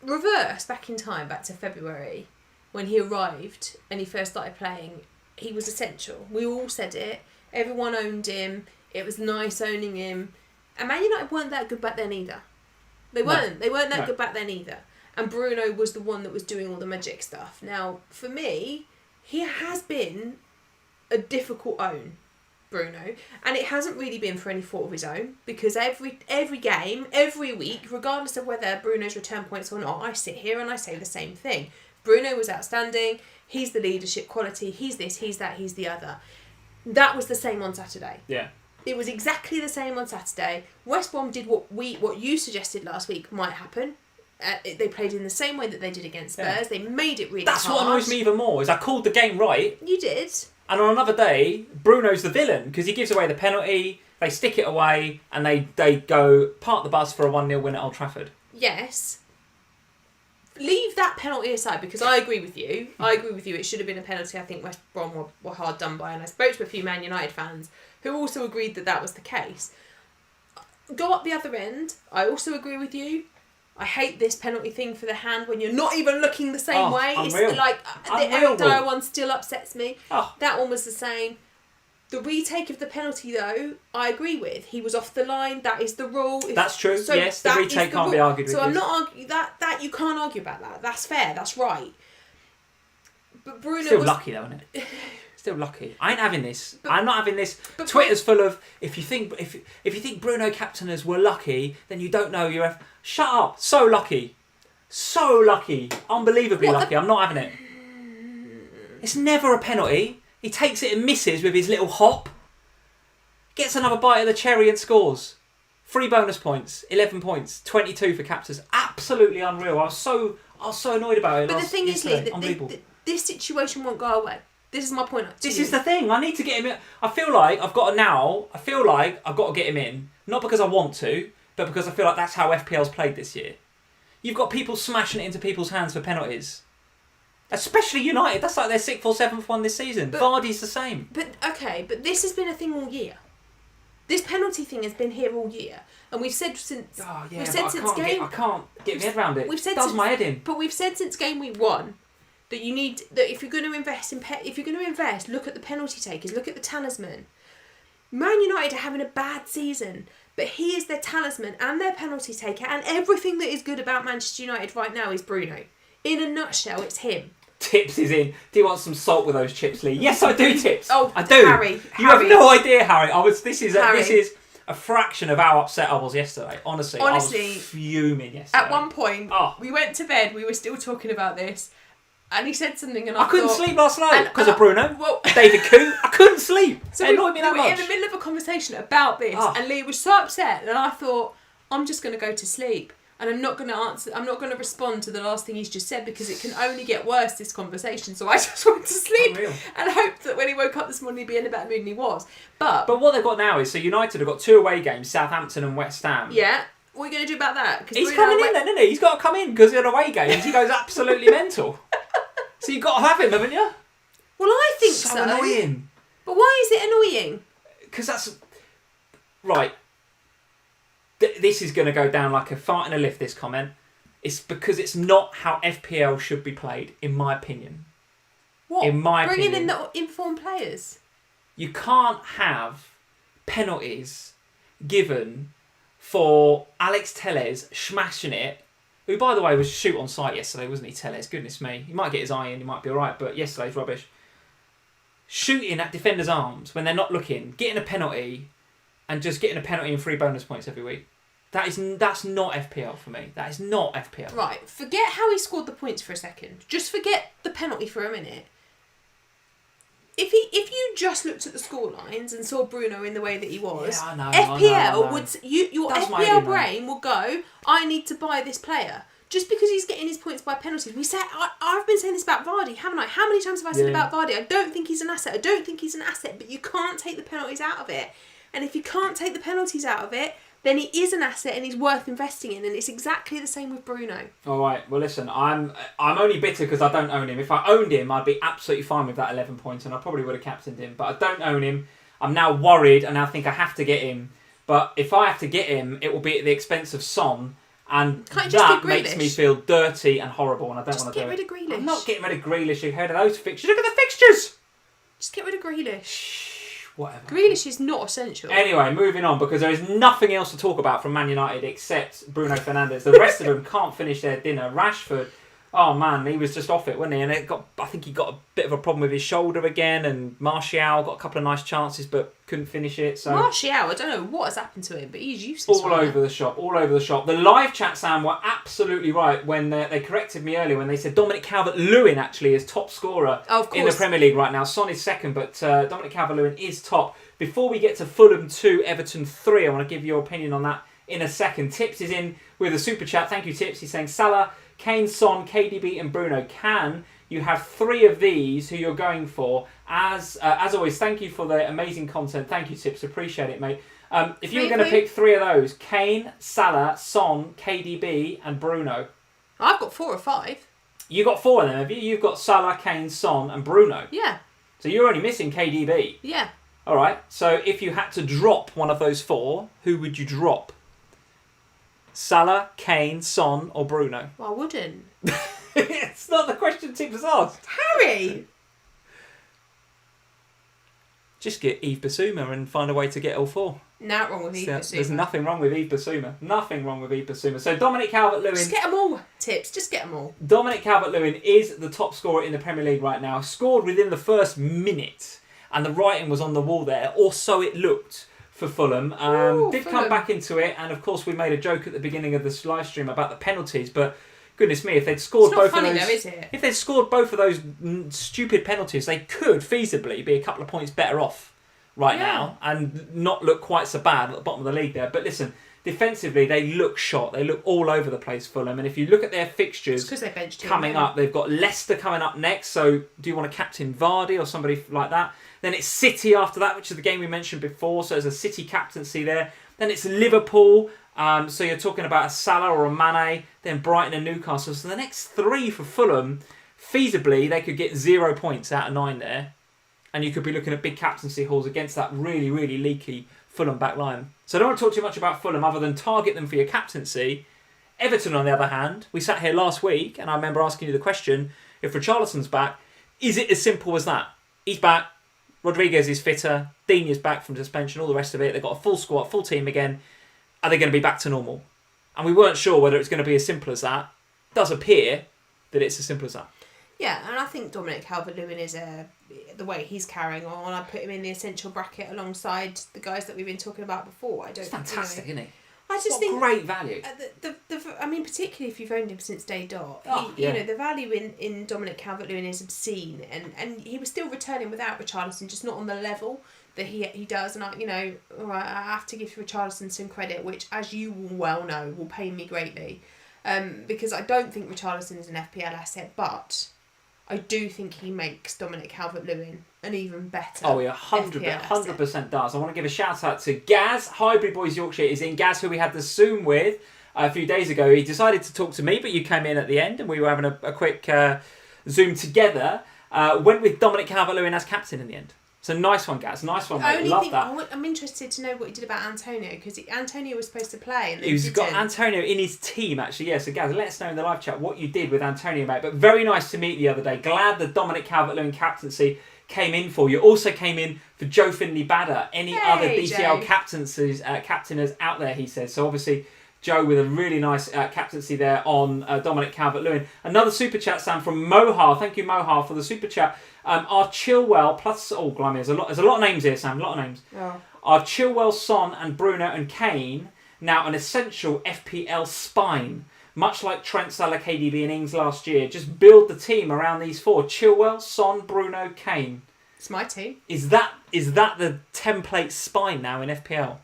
Reverse back in time, back to February, when he arrived and he first started playing, he was essential. We all said it. Everyone owned him. It was nice owning him. And Man United weren't that good back then either. They weren't. They weren't that good back then either. And Bruno was the one that was doing all the magic stuff. Now, for me, he has been a difficult own, Bruno. And it hasn't really been for any fault of his own. Because every game, every week, regardless of whether Bruno's return points or not, I sit here and I say the same thing. Bruno was outstanding. He's the leadership quality. He's this, he's that, he's the other. That was the same on Saturday. Yeah. It was exactly the same on Saturday. West Brom did what you suggested last week might happen. They played in the same way that they did against Spurs. Yeah. They made it really hard. That's what annoys me even more, is I called the game right. You did. And on another day, Bruno's the villain, because he gives away the penalty, they stick it away, and they go park the bus for a 1-0 win at Old Trafford. Yes. Leave that penalty aside, because I agree with you. It should have been a penalty. I think West Brom were hard done by, and I spoke to a few Man United fans who also agreed that was the case. Go up the other end. I also agree with you. I hate this penalty thing for the hand when you're not even looking the same way. Unreal. It's like the Eric Dyer one still upsets me. That one was the same. The retake of the penalty, though, I agree with. He was off the line. That is the rule. That's true. So yes, the retake can't be argued with. So I'm not arguing that you can't argue about that. That's fair. That's right. But Bruno still lucky though, isn't it? Still lucky. I ain't having this. I'm not having this. Twitter's full of if you think Bruno captainers were lucky, then you don't know your Shut up. So lucky. Unbelievably lucky. I'm not having it. It's never a penalty. He takes it and misses with his little hop. Gets another bite of the cherry and scores. 3 bonus points, 11 points, 22 for captures. Absolutely unreal. I was so annoyed about it. But the thing is, Lee, this situation won't go away. This is my point. This is the thing. I need to get him in. I feel like I've got to get him in. Not because I want to, but because I feel like that's how FPL's played this year. You've got people smashing it into people's hands for penalties. Especially United. That's like their 6th or 7th one this season. Vardy's the same. But this has been a thing all year. This penalty thing has been here all year. And we've said since... I can't get my head around it. It does my head in. But we've said since game week 1 that you need... That if you're going to invest, look at the penalty takers. Look at the talisman. Man United are having a bad season. But he is their talisman and their penalty taker. And everything that is good about Manchester United right now is Bruno. In a nutshell, it's him. Tips is in. Do you want some salt with those chips, Lee? Yes, I do, Tips. Oh, I do. Harry. You have no idea, Harry. This is a fraction of how upset I was yesterday. Honestly, I was fuming yesterday. At one point, we went to bed. We were still talking about this, and he said something, and I couldn't sleep last night because of Bruno. David Coo. I couldn't sleep. So it annoyed me that much. We were in the middle of a conversation about this, and Lee was so upset, and I thought, I'm just going to go to sleep. And I'm not going to answer. I'm not going to respond to the last thing he's just said because it can only get worse, this conversation. So I just went to sleep and hoped that when he woke up this morning, he'd be in a better mood than he was. But what they've got now is, so United have got 2 away games, Southampton and West Ham. Yeah. What are you going to do about that? He's coming in then, isn't he? He's got to come in because in away games he goes absolutely mental. So you've got to have him, haven't you? Well, I think so. So annoying. But why is it annoying? Because that's right. This is going to go down like a fart in a lift, this comment. It's because it's not how FPL should be played, in my opinion. What? In my Bringing opinion. in the informed players? You can't have penalties given for Alex Tellez smashing it, who, by the way, was shoot on sight yesterday, wasn't he, Tellez? Goodness me. He might get his eye in, he might be all right, but yesterday's rubbish. Shooting at defenders' arms when they're not looking, getting a penalty, and just getting a penalty and 3 bonus points every week. That's not FPL for me. That is not FPL. Right, forget how he scored the points for a second. Just forget the penalty for a minute. If you just looked at the scorelines and saw Bruno in the way that he was, yeah, I know, FPL would your That's FPL brain will go, I need to buy this player. Just because he's getting his points by penalties. I've been saying this about Vardy, haven't I? How many times have I said about Vardy? I don't think he's an asset. I don't think he's an asset, but you can't take the penalties out of it. And if you can't take the penalties out of it, then he is an asset and he's worth investing in. And it's exactly the same with Bruno. All right. Well, listen, I'm only bitter because I don't own him. If I owned him, I'd be absolutely fine with that 11 points, and I probably would have captained him. But I don't own him. I'm now worried, and I think I have to get him. But if I have to get him, it will be at the expense of Son, and that makes me feel dirty and horrible, and I don't want to do it. Just get rid of Grealish. I'm not getting rid of Grealish. You've heard of those fixtures? Look at the fixtures. Just get rid of Grealish. Whatever. Grealish is not essential. Anyway, moving on, because there is nothing else to talk about from Man United except Bruno Fernandez. The rest of them can't finish their dinner. Rashford, oh man, he was just off it, wasn't he? And I think he got a bit of a problem with his shoulder again. And Martial got a couple of nice chances, but couldn't finish it. So Martial, I don't know what has happened to him, but he's useless. All over the shop. The live chat, Sam, were absolutely right when they corrected me earlier when they said Dominic Calvert-Lewin actually is top scorer in the Premier League right now. Son is second, but Dominic Calvert-Lewin is top. Before we get to Fulham 2, Everton 3, I want to give your opinion on that in a second. Tips is in with a super chat. Thank you, Tips. He's saying Salah, Kane, Son, KDB and Bruno. Can you have 3 of these who you're going for? As always, thank you for the amazing content. Thank you, Tips. Appreciate it, mate. If you were going to pick 3 of those, Kane, Salah, Son, KDB and Bruno. I've got 4 or 5. You got 4 of them, have you? You've got Salah, Kane, Son and Bruno. Yeah. So you're only missing KDB. Yeah. All right, so if you had to drop one of those 4, who would you drop? Salah, Kane, Son, or Bruno? Well, I wouldn't. It's not the question Tips has asked. Harry! Just get Yves Bissouma and find a way to get all 4. Nothing wrong with Yves Bissouma. There's nothing wrong with Yves Bissouma. Nothing wrong with Yves Bissouma. So Dominic Calvert-Lewin... Just get them all, Tips. Just get them all. Dominic Calvert-Lewin is the top scorer in the Premier League right now. Scored within the first minute. And the writing was on the wall there, or so it looked for Fulham. Did come back into it, and of course we made a joke at the beginning of this live stream about the penalties. But goodness me, if they'd scored both of those, though, is it? If they'd scored both of those stupid penalties, they could feasibly be a couple of points better off now, and not look quite so bad at the bottom of the league there. But listen, defensively they look shot. They look all over the place, Fulham. And if you look at their fixtures coming up, they've got Leicester coming up next. So do you want to captain Vardy or somebody like that? Then it's City after that, which is the game we mentioned before. So there's a City captaincy there. Then it's Liverpool. So you're talking about a Salah or a Mane. Then Brighton and Newcastle. So the next 3 for Fulham, feasibly, they could get 0 points out of 9 there. And you could be looking at big captaincy hauls against that really, really leaky Fulham back line. So I don't want to talk too much about Fulham other than target them for your captaincy. Everton, on the other hand, we sat here last week and I remember asking you the question, if Richarlison's back, is it as simple as that? He's back. Rodriguez is fitter. Dean is back from suspension. All the rest of it. They've got a full squad, full team again. Are they going to be back to normal? And we weren't sure whether it's going to be as simple as that. It does appear that it's as simple as that. Yeah, and I think Dominic Calvert-Lewin is the way he's carrying on. I put him in the essential bracket alongside the guys that we've been talking about before. It's fantastic, isn't he? I just think great value. I mean, particularly if you've owned him since day dot, Yeah. you know, the value in Dominic Calvert-Lewin is obscene, and he was still returning without Richarlison, just not on the level that he does. And I have to give Richarlison some credit, which, as you will well know, will pain me greatly, because I don't think Richarlison is an FPL asset, but I do think he makes Dominic Calvert-Lewin an even better. Oh, yeah, 100% does. I want to give a shout out to Gaz. Highbury Boys Yorkshire is in. Gaz, who we had the Zoom with a few days ago, he decided to talk to me, but you came in at the end and we were having a quick Zoom together. Went with Dominic Calvert-Lewin as captain in the end. So nice one, Gaz. Nice one, mate. Love that. I'm interested to know what he did about Antonio, because Antonio was supposed to play and then he's got Antonio in his team, actually. Yeah, so Gaz, let us know in the live chat what you did with Antonio, mate. But very nice to meet the other day. Glad the Dominic Calvert-Lewin captaincy came in for you. Also came in for Joe Finley-Badder. Any other DCL captainers out there, he says. So obviously, Joe with a really nice captaincy there on Dominic Calvert-Lewin. Another super chat, Sam, from Mohar. Thank you, Mohar, for the super chat. Our Chilwell plus... Oh, blimey, there's a lot of names here, Sam. A lot of names. Oh. Our Chilwell, Son and Bruno and Kane, now an essential FPL spine. Much like Trent, Salah, KDB and Ings last year. Just build the team around these four. Chilwell, Son, Bruno, Kane. It's my team. Is that the template spine now in FPL?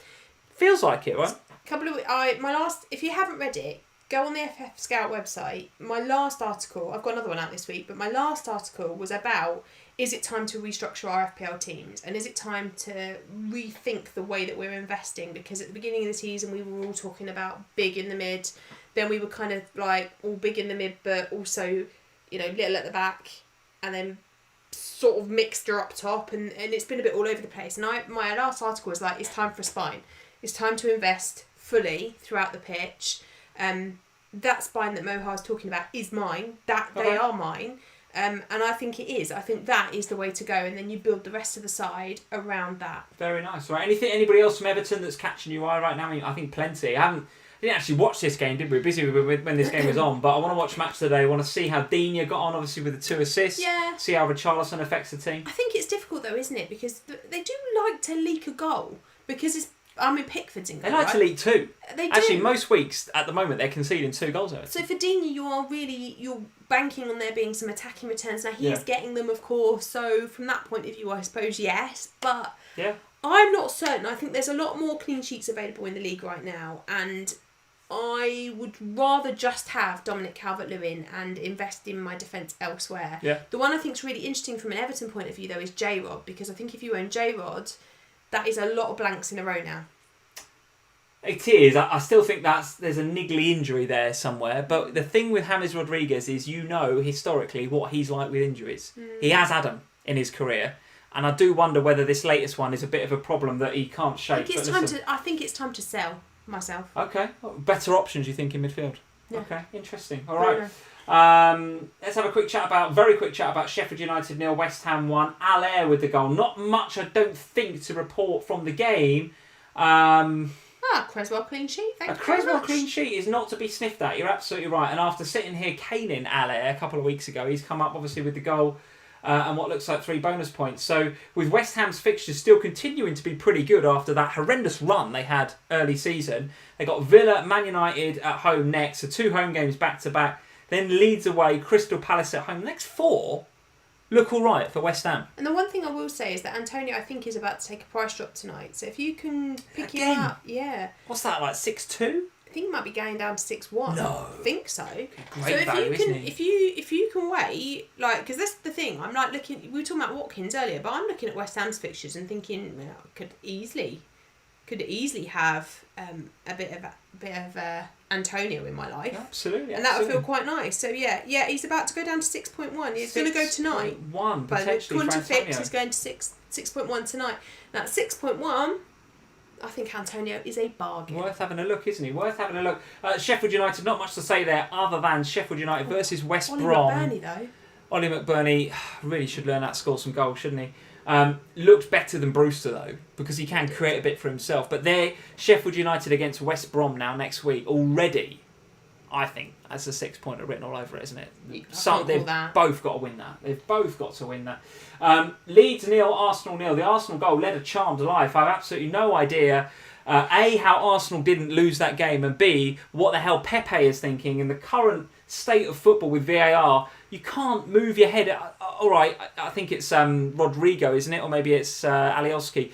Feels like it, right? If you haven't read it, go on the FF Scout website. My last article, I've got another one out this week, but my last article was about, is it time to restructure our FPL teams? And is it time to rethink the way that we're investing? Because at the beginning of the season, we were all talking about big in the mid. Then we were kind of like all big in the mid, but also, you know, little at the back. And then sort of mixture up top. And it's been a bit all over the place. And my last article was like, it's time for a spine. It's time to invest fully throughout the pitch. That spine that Mohar's talking about is mine. They are mine. And I think it is. I think that is the way to go. And then you build the rest of the side around that. Very nice. Right. Anybody else from Everton that's catching your eye right now? I think plenty. I didn't actually watch this game, did we? Busy when this game was on. But I want to watch match today. I want to see how Digne got on, obviously, with the 2 assists. Yeah. See how Richarlison affects the team. I think it's difficult, though, isn't it? Because they do like to leak a goal. Because Pickford's in goal, They like to leak 2. They do. Actually, most weeks, at the moment, they're conceding 2 goals. So for Digne, you're banking on there being some attacking returns. Now, he's getting them, of course. So from that point of view, I suppose, yes. But I'm not certain. I think there's a lot more clean sheets available in the league right now. And I would rather just have Dominic Calvert-Lewin and invest in my defence elsewhere. Yeah. The one I think is really interesting from an Everton point of view, though, is J-Rod. Because I think if you own J-Rod, that is a lot of blanks in a row now. It is. I still think there's a niggly injury there somewhere. But the thing with James Rodriguez is, you know, historically what he's like with injuries. He has had them in his career. And I do wonder whether this latest one is a bit of a problem that he can't shake. I think it's time to sell myself. Okay. Better options, you think, in midfield? Yeah. Okay. Interesting. All right. Let's have a very quick chat about Sheffield United 0, West Ham 1. Allaire with the goal. Not much, I don't think, to report from the game. Creswell clean sheet. A Creswell clean sheet is not to be sniffed at. You're absolutely right. And after sitting here caning Allaire a couple of weeks ago, he's come up obviously with the goal and what looks like 3 bonus points. So with West Ham's fixtures still continuing to be pretty good after that horrendous run they had early season, they got Villa, Man United at home next, so 2 home games back to back. Then Leeds away, Crystal Palace at home. The next 4 look all right for West Ham. And the one thing I will say is that Antonio, I think, is about to take a price drop tonight. So if you can pick him up, What's that, like 6-2? I think he might be going down to 6-1. No. I think so. Great value, isn't he? If you can wait, like, because that's the thing. I'm like looking. We were talking about Watkins earlier, but I'm looking at West Ham's fixtures and thinking, well, could easily have a bit of Antonio in my life. Absolutely. And that would feel quite nice. So yeah, he's about to go down to 6.1. He's going to go tonight. 6.1 potentially for Antonio. Fix, he's going to 6.1 tonight. Now at 6.1, I think Antonio is a bargain. Worth having a look, isn't he? Worth having a look. Sheffield United, not much to say there other than Sheffield United versus West Brom. McBurney though. Ollie McBurney really should learn how to score some goals, shouldn't he? Looked better than Brewster though, because he can create a bit for himself. But they're Sheffield United against West Brom now next week already. I think that's a 6-pointer written all over it, isn't it? They've both got to win that. They've both got to win that. Leeds 0, Arsenal 0. The Arsenal goal led a charmed life. I have absolutely no idea A, how Arsenal didn't lose that game, and B, what the hell Pepe is thinking in the current state of football with VAR. You can't move your head. All right, I think it's Rodrigo, isn't it? Or maybe it's Alioski.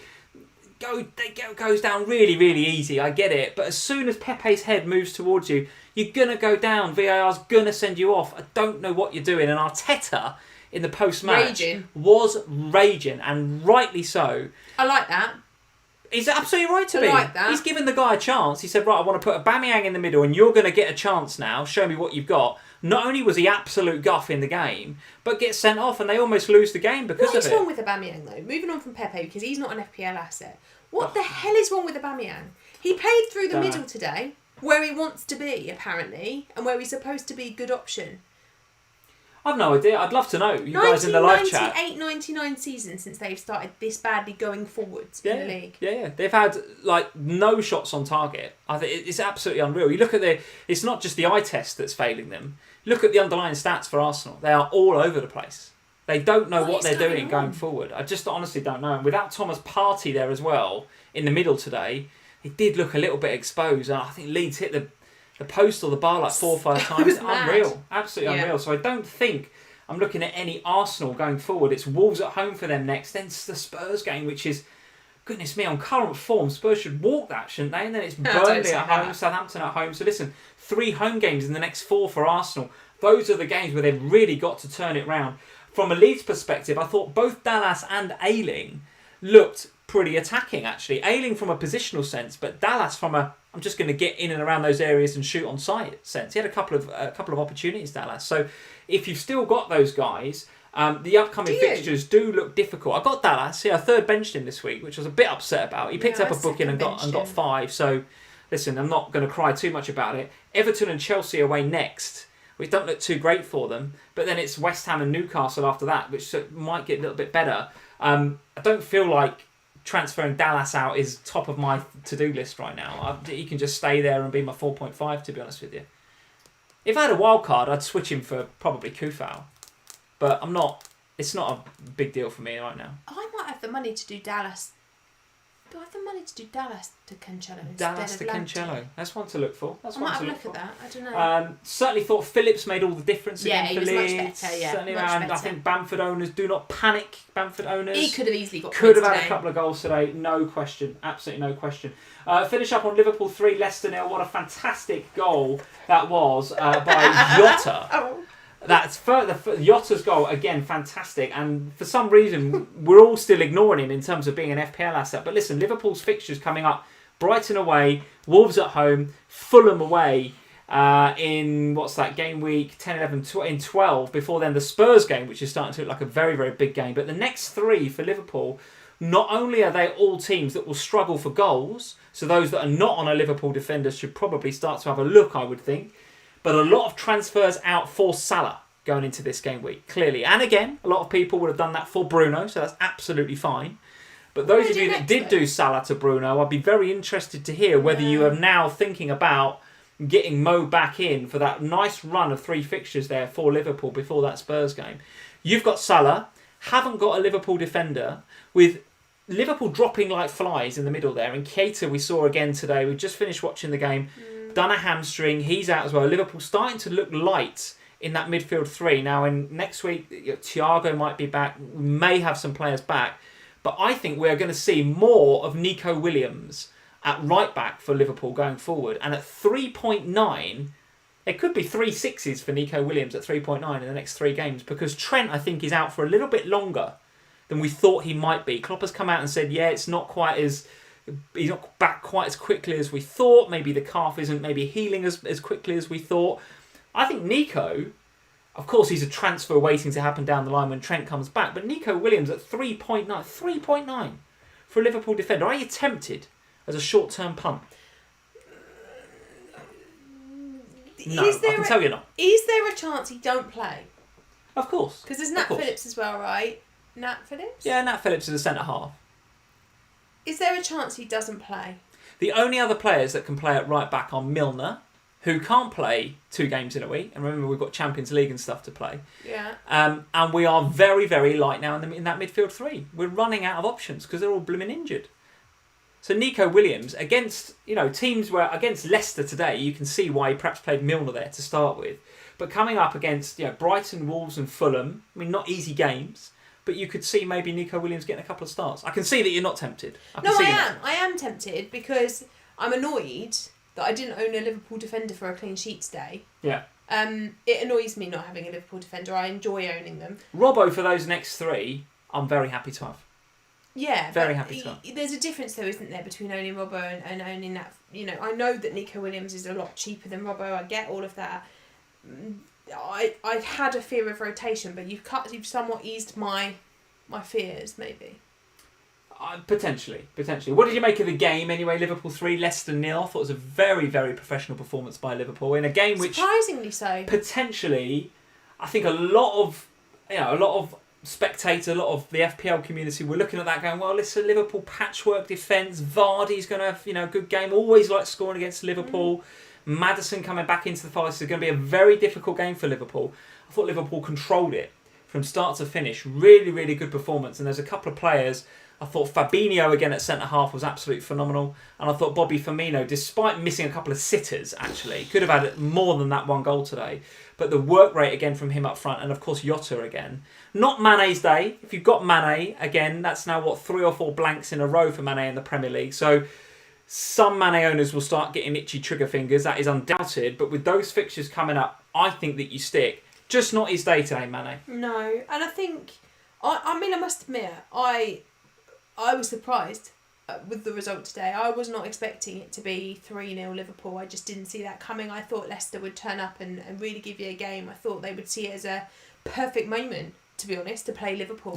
Goes down really, really easy. I get it. But as soon as Pepe's head moves towards you, you're going to go down. VAR's going to send you off. I don't know what you're doing. And Arteta, in the post-match, was raging, and rightly so. I like that. He's absolutely right to be. I like that. He's given the guy a chance. He said, right, I want to put Aubameyang in the middle and you're going to get a chance now. Show me what you've got. Not only was he absolute guff in the game, but gets sent off and they almost lose the game because of it. What is wrong with Aubameyang, though? Moving on from Pepe, because he's not an FPL asset. What the hell is wrong with Aubameyang? He played through the middle today, where he wants to be, apparently, and where he's supposed to be a good option. I've no idea. I'd love to know. You guys in the live chat. 1998-99 season since they've started this badly going forwards in the league. Yeah. They've had no shots on target. I think it's absolutely unreal. You look at it's not just the eye test that's failing them. Look at the underlying stats for Arsenal. They are all over the place. They don't know what they're doing going forward. I just honestly don't know. And without Thomas Partey there as well in the middle today, it did look a little bit exposed. And I think Leeds hit the post or the bar 4 or 5 times. Unreal. Absolutely unreal. So I don't think I'm looking at any Arsenal going forward. It's Wolves at home for them next. Then it's the Spurs game, which is, goodness me, on current form, Spurs should walk that, shouldn't they? And then it's Burnley at home, Southampton at home. So listen, 3 home games in the next 4 for Arsenal. Those are the games where they've really got to turn it round. From a Leeds perspective, I thought both Dallas and Ayling looked pretty attacking, actually. Ayling from a positional sense, but Dallas from a I'm just going to get in and around those areas and shoot on sight sense. He had a couple of opportunities, Dallas. So if you've still got those guys, the upcoming fixtures do look difficult. I got Dallas. I third benched him this week, which I was a bit upset about. He picked up a booking and got 5. So listen, I'm not going to cry too much about it. Everton and Chelsea away next, which don't look too great for them. But then it's West Ham and Newcastle after that, which might get a little bit better. I don't feel like transferring Dallas out is top of my to-do list right now. He can just stay there and be my 4.5, to be honest with you. If I had a wild card, I'd switch him for probably Kufau. But I'm not. It's not a big deal for me right now. I might have the money to do Dallas. Do I have the money to do Dallas to Cancelo Dallas to Cancelo. That's one to look for. I might have a look at that. I don't know. Certainly thought Phillips made all the difference again for Leeds. Yeah, he was much better. Yeah, certainly much better. I think Bamford owners, do not panic. Bamford owners. He could have easily got Could have had today. a couple of goals today. No question. Absolutely no question. Finish up on Liverpool 3, Leicester 0. What a fantastic goal that was by Jota. Oh. That's Jota's goal, again, fantastic. And for some reason, we're all still ignoring him in terms of being an FPL asset. But listen, Liverpool's fixtures coming up. Brighton away, Wolves at home, Fulham away in, what's that, game week 10, 11, in 12. Before then, the Spurs game, which is starting to look like a very, very big game. But the next 3 for Liverpool, not only are they all teams that will struggle for goals, so those that are not on a Liverpool defender should probably start to have a look, I would think. But a lot of transfers out for Salah going into this game week, clearly. And again, a lot of people would have done that for Bruno, so that's absolutely fine. But those of you that did do Salah to Bruno, I'd be very interested to hear whether you are now thinking about getting Mo back in for that nice run of 3 fixtures there for Liverpool before that Spurs game. You've got Salah, haven't got a Liverpool defender, with Liverpool dropping like flies in the middle there. And Keita we saw again today. We just finished watching the game. Done a hamstring. He's out as well. Liverpool starting to look light in that midfield 3. Now, in next week, Thiago might be back. We may have some players back. But I think we're going to see more of Nico Williams at right back for Liverpool going forward. And at 3.9, it could be 3 6s for Nico Williams at 3.9 in the next 3 games. Because Trent, I think, is out for a little bit longer than we thought he might be. Klopp has come out and said, it's not quite as... He's not back quite as quickly as we thought. Maybe the calf isn't maybe healing as quickly as we thought. I think Nico, of course, he's a transfer waiting to happen down the line when Trent comes back. But Nico Williams at 3.9 for a Liverpool defender. Are you tempted as a short-term punt? No, I can tell you not. Is there a chance he don't play? Of course. Because there's Nat Phillips as well, right? Nat Phillips? Yeah, Nat Phillips is a centre-half. Is there a chance he doesn't play? The only other players that can play at right back are Milner, who can't play 2 games in a week. And remember, we've got Champions League and stuff to play. Yeah. And we are very, very light now in that midfield 3. We're running out of options because they're all blooming injured. So Nico Williams against teams where against Leicester today, you can see why he perhaps played Milner there to start with. But coming up against Brighton, Wolves and Fulham, I mean, not easy games, but you could see maybe Nico Williams getting a couple of starts. I can see that you're not tempted. I am tempted because I'm annoyed that I didn't own a Liverpool defender for a clean sheet today. Yeah. It annoys me not having a Liverpool defender. I enjoy owning them. Robbo for those next 3, I'm very happy to have. Yeah, very happy to have. There's a difference though, isn't there, between owning Robbo and owning that. I know that Nico Williams is a lot cheaper than Robbo. I get all of that. I had a fear of rotation, but you've somewhat eased my fears, maybe. Potentially. What did you make of the game anyway? Liverpool 3, Leicester 0. I thought it was a very, very professional performance by Liverpool in a game which surprisingly so. Potentially, I think a lot of spectators, a lot of the FPL community were looking at that going, well, listen, Liverpool patchwork defence. Vardy's going to have a good game. Always like scoring against Liverpool. Maddison coming back into the fight. It's going to be a very difficult game for Liverpool. I thought Liverpool controlled it from start to finish. Really, really good performance. And there's a couple of players. I thought Fabinho again at centre-half was absolutely phenomenal. And I thought Bobby Firmino, despite missing a couple of sitters, actually, could have had more than that 1 goal today. But the work rate again from him up front. And of course, Jota again. Not Mane's day. If you've got Mane, again, that's now, 3 or 4 blanks in a row for Mane in the Premier League. So some Mane owners will start getting itchy trigger fingers. That is undoubted. But with those fixtures coming up, I think that you stick. Just not his day today, Mane. No. And I think... I must admit, I was surprised with the result today. I was not expecting it to be 3-0 Liverpool. I just didn't see that coming. I thought Leicester would turn up and really give you a game. I thought they would see it as a perfect moment, to be honest, to play Liverpool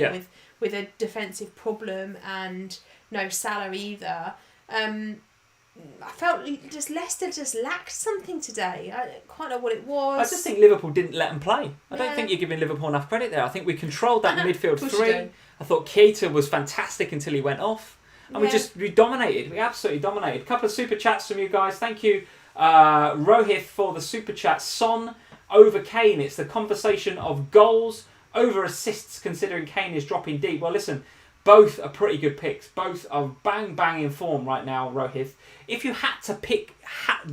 with a defensive problem and no Salah either. I felt Leicester just lacked something today. I don't quite know what it was. I just think Liverpool didn't let them play. I don't think you're giving Liverpool enough credit there. I think we controlled that midfield 3. I thought Keita was fantastic until he went off. And we dominated. We absolutely dominated. A couple of super chats from you guys. Thank you, Rohith, for the super chat. Son over Kane. It's the conversation of goals over assists, considering Kane is dropping deep. Well, listen, both are pretty good picks. Both are bang in form right now, Rohith. If you had to pick,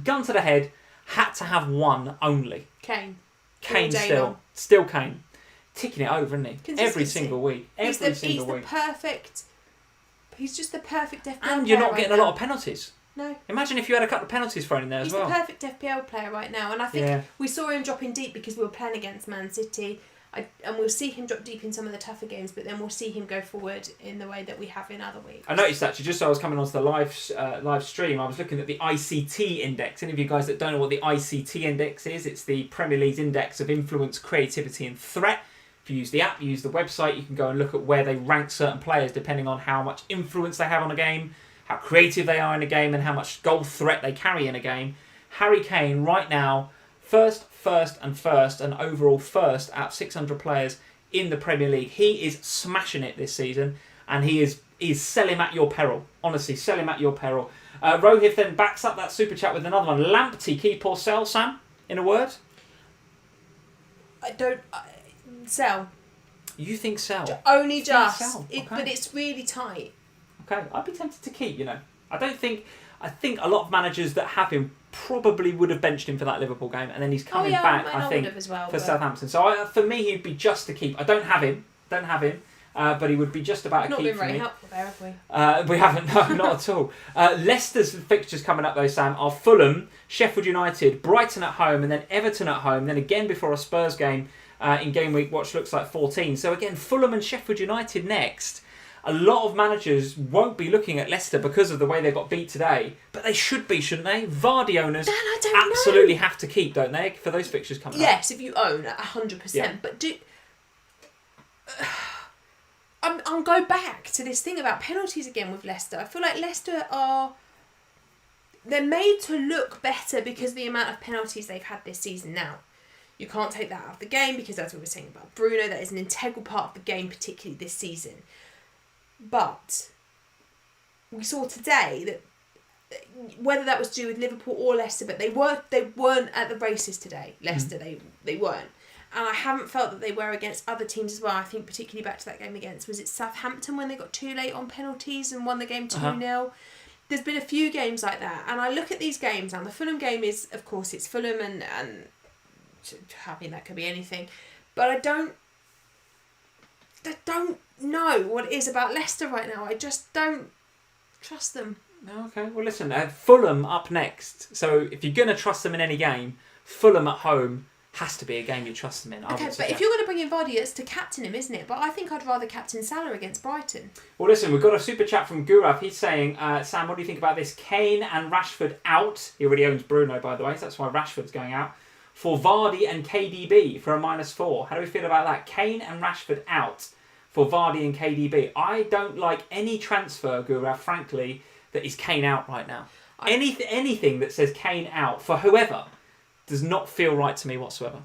gun to the head, had to have one only. Kane still Kane. Ticking it over, isn't he? Every single week. He's just the perfect FPL player. And you're not getting a lot of penalties. No. Imagine if you had a couple of penalties thrown in there as well. He's the perfect FPL player right now. And I think we saw him dropping deep because we were playing against Man City. And we'll see him drop deep in some of the tougher games, but then we'll see him go forward in the way that we have in other weeks. I noticed actually, just so I was coming onto the live stream, I was looking at the ICT index. Any of you guys that don't know what the ICT index is, it's the Premier League's index of influence, creativity and threat. If you use the app, you use the website, you can go and look at where they rank certain players depending on how much influence they have on a game, how creative they are in a game, and how much goal threat they carry in a game. Harry Kane right now, first and overall first out of 600 players in the Premier League. He is smashing it this season, and he is sell him at your peril. Honestly, sell him at your peril. Rohith then backs up that super chat with another one. Lamptey, keep or sell, Sam? In a word? Sell. You think sell? Only just. Sell. Okay. But it's really tight. Okay, I'd be tempted to keep, I think a lot of managers that have him probably would have benched him for that Liverpool game, and then he's coming back, I think, for Southampton. So for me, he'd be just to keep. I don't have him, but he would be just about a keep for me. Not been very helpful there, have we? We haven't, no, not at all. Leicester's fixtures coming up though, Sam, are Fulham, Sheffield United, Brighton at home, and then Everton at home, then again before a Spurs game in Gameweek, which looks like 14. So again, Fulham and Sheffield United next. A lot of managers won't be looking at Leicester because of the way they got beat today, but they should be, shouldn't they? Vardy owners absolutely have to keep, don't they, for those fixtures coming up? Yes, if you own 100%. Yeah. But I'll go back to this thing about penalties again with Leicester. I feel like Leicester they're made to look better because of the amount of penalties they've had this season now. You can't take that out of the game because, as we were saying about Bruno, that is an integral part of the game, particularly this season. But we saw today that whether that was due with Liverpool or Leicester, but they weren't at the races today. Leicester, they weren't. And I haven't felt that they were against other teams as well. I think particularly back to that game against, was it Southampton when they got too late on penalties and won the game 2-0? there's been a few games like that, and I look at these games, and the Fulham game is, of course, it's Fulham, and I mean, that could be anything, but I don't know what it is about Leicester right now. I just don't trust them. Okay, well listen, Fulham up next. So if you're going to trust them in any game, Fulham at home has to be a game you trust them in. Okay, but if you're going to bring in Vardy, it's to captain him, isn't it? But I think I'd rather captain Salah against Brighton. Well, listen, we've got a super chat from Gurav. He's saying, Sam, what do you think about this? Kane and Rashford out. He already owns Bruno, by the way, so that's why Rashford's going out. For Vardy and KDB for a -4. How do we feel about that? Kane and Rashford out for Vardy and KDB. I don't like any transfer, Gurav, frankly, that is Kane out right now. Anything that says Kane out for whoever does not feel right to me whatsoever.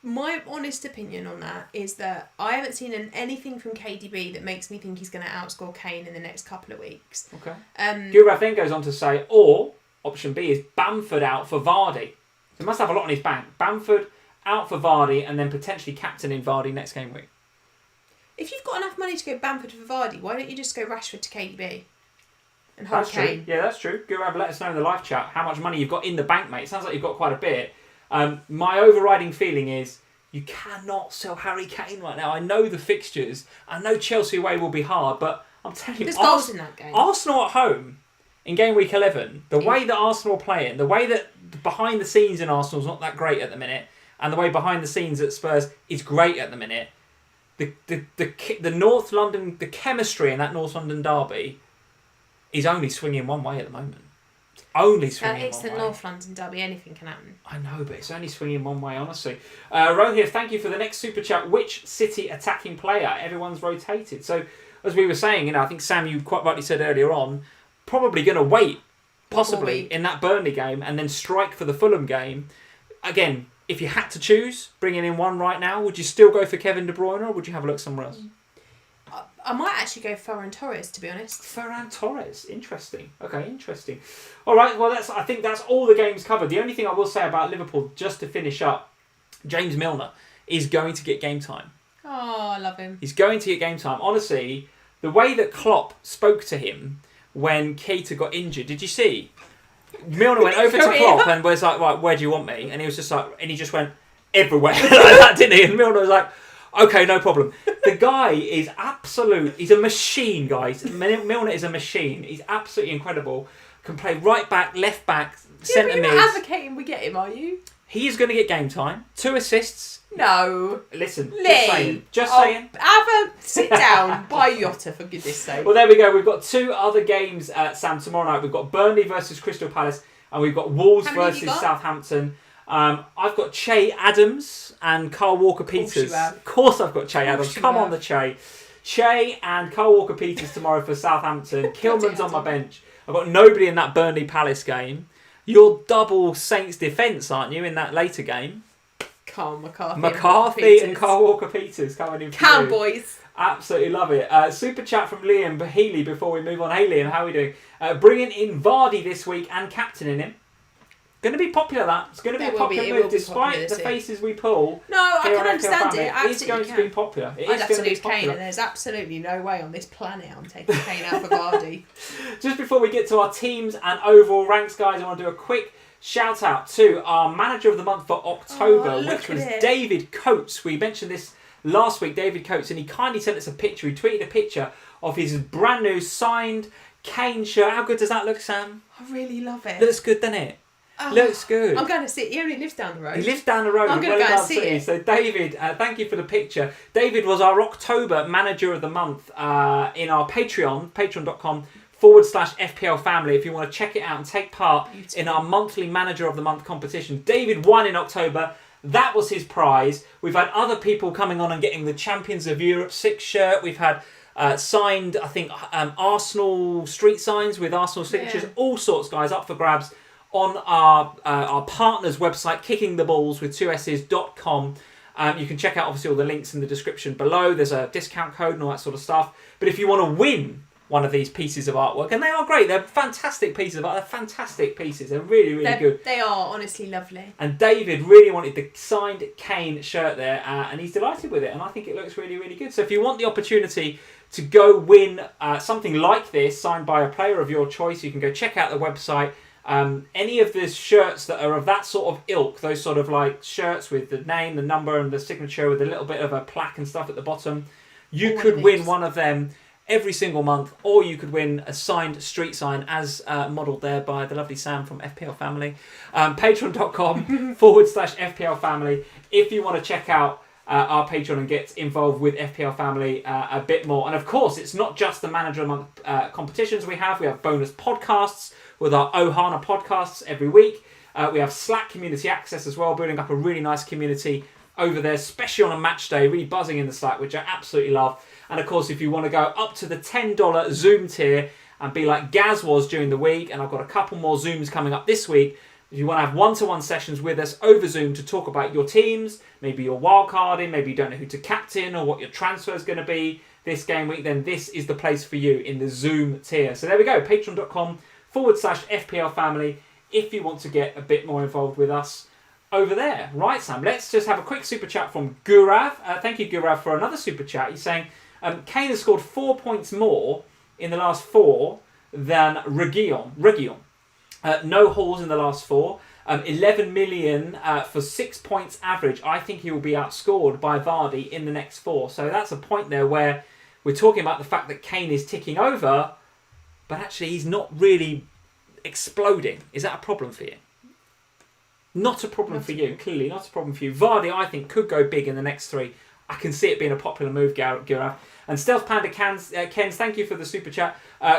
My honest opinion on that is that I haven't seen anything from KDB that makes me think he's going to outscore Kane in the next couple of weeks. Okay. Gurav then goes on to say, or option B is Bamford out for Vardy. So he must have a lot on his bank. Bamford out for Vardy and then potentially captaining Vardy next game week. If you've got enough money to go Bamford for Vardy, why don't you just go Rashford to KDB? And hold Kane. True. Yeah, that's true. Gurav, let us know in the live chat how much money you've got in the bank, mate. It sounds like you've got quite a bit. My overriding feeling is you cannot sell Harry Kane right now. I know the fixtures. I know Chelsea away will be hard, but I'm telling you, there's goals in that game. Arsenal at home in game week 11, the way that Arsenal are playing, the way that behind the scenes in Arsenal is not that great at the minute, and the way behind the scenes at Spurs is great at the minute. The North London, the chemistry in that North London derby is only swinging one way at the moment. It's only swinging one way. It's the North London derby. Anything can happen. I know, but it's only swinging one way, honestly. Rohit, thank you for the next super chat. Which City attacking player? Everyone's rotated. So, as we were saying, I think Sam, you quite rightly said earlier on, probably going to wait, possibly, in that Burnley game and then strike for the Fulham game. Again, if you had to choose, bringing in one right now, would you still go for Kevin De Bruyne or would you have a look somewhere else? I might actually go Ferran Torres, to be honest. Ferran Torres, interesting. Okay, interesting. All right, well, I think that's all the games covered. The only thing I will say about Liverpool, just to finish up, James Milner is going to get game time. Oh, I love him. He's going to get game time. Honestly, the way that Klopp spoke to him when Keita got injured, did you see? Milner went over to Klopp and was like, right, where do you want me? And he was just like, and he just went everywhere like that, didn't he? And Milner was like, okay, no problem. The guy is he's a machine, guys. Milner is a machine. He's absolutely incredible. Can play right back, left back, centre mid. You're not advocating we get him, are you? He is going to get game time. 2 assists. No. Listen, Lee, just saying. Have a sit down, buy Yotta, for goodness sake. Well, there we go. We've got 2 other games, Sam, tomorrow night. We've got Burnley versus Crystal Palace and we've got Wolves versus Southampton. I've got Che Adams and Carl Walker-Peters. Of course I've got Che Adams. Come on, the Che. Che and Carl Walker-Peters tomorrow for Southampton. Kilman's on my bench. I've got nobody in that Burnley Palace game. You're double Saints defence, aren't you, in that later game? Carl McCarthy and Carl Walker-Peters coming in for Cowboys. Absolutely love it. Super chat from Liam Healy before we move on. Hey Liam, how are we doing? Bringing in Vardy this week and captaining him. Going to be popular, that. It's going to be a popular move, despite the faces we pull. No, I can understand it. It's going to be popular. I'd have to lose Kane, and there's absolutely no way on this planet I'm taking Kane out for Vardy. Just before we get to our teams and overall ranks, guys, I want to do a quick shout out to our manager of the month for October, which was David Coates. We mentioned this last week, David Coates, and he kindly sent us a picture. He tweeted a picture of his brand new signed Kane shirt. How good does that look, Sam? I really love it. Looks good, doesn't it? Looks good. I'm going to see it. He only lives down the road. He lives down the road. I'm going to go and see it. So David, thank you for the picture. David was our October Manager of the Month in our Patreon, patreon.com/FPL Family, if you want to check it out and take part in our monthly Manager of the Month competition. David won in October. That was his prize. We've had other people coming on and getting the Champions of Europe 6 shirt. We've had signed, I think, Arsenal street signs with Arsenal signatures. Yeah. All sorts, guys, up for grabs on our partner's website, kickingtheballs.com. You can check out, obviously, all the links in the description below. There's a discount code and all that sort of stuff. But if you want to win one of these pieces of artwork, and they are great. They're fantastic pieces of art. They're fantastic pieces. They're really, really good. They are honestly lovely. And David really wanted the signed Kane shirt there, and he's delighted with it. And I think it looks really, really good. So if you want the opportunity to go win something like this, signed by a player of your choice, you can go check out the website. Any of the shirts that are of that sort of ilk, those sort of like shirts with the name, the number, and the signature with a little bit of a plaque and stuff at the bottom, you could win one of them every single month, or you could win a signed street sign as modelled there by the lovely Sam from FPL Family. Patreon.com/FPL Family if you want to check out our Patreon and get involved with FPL Family a bit more. And of course, it's not just the Manager of the Month competitions we have bonus podcasts with our OHANA Podcasts every week. We have Slack community access as well, building up a really nice community over there, especially on a match day, really buzzing in the Slack, which I absolutely love. And of course, if you want to go up to the $10 Zoom tier and be like Gaz was during the week, and I've got a couple more Zooms coming up this week, if you want to have one-to-one sessions with us over Zoom to talk about your teams, maybe your wildcarding, maybe you don't know who to captain or what your transfer is going to be this game week, then this is the place for you in the Zoom tier. So there we go, patreon.com/FPL Family if you want to get a bit more involved with us over there. Right, Sam, let's just have a quick super chat from Gurav. Thank you, Gurav, for another super chat. He's saying, Kane has scored 4 points more in the last 4 than Reguilon. No hauls in the last 4. 11 million for 6 points average. I think he will be outscored by Vardy in the next 4. So that's a point there where we're talking about the fact that Kane is ticking over, but actually he's not really exploding. Is that a problem for you? Not a problem for you, clearly not a problem for you. Vardy, I think, could go big in the next 3. I can see it being a popular move, Gurav. And Stealth Panda Kens, thank you for the super chat.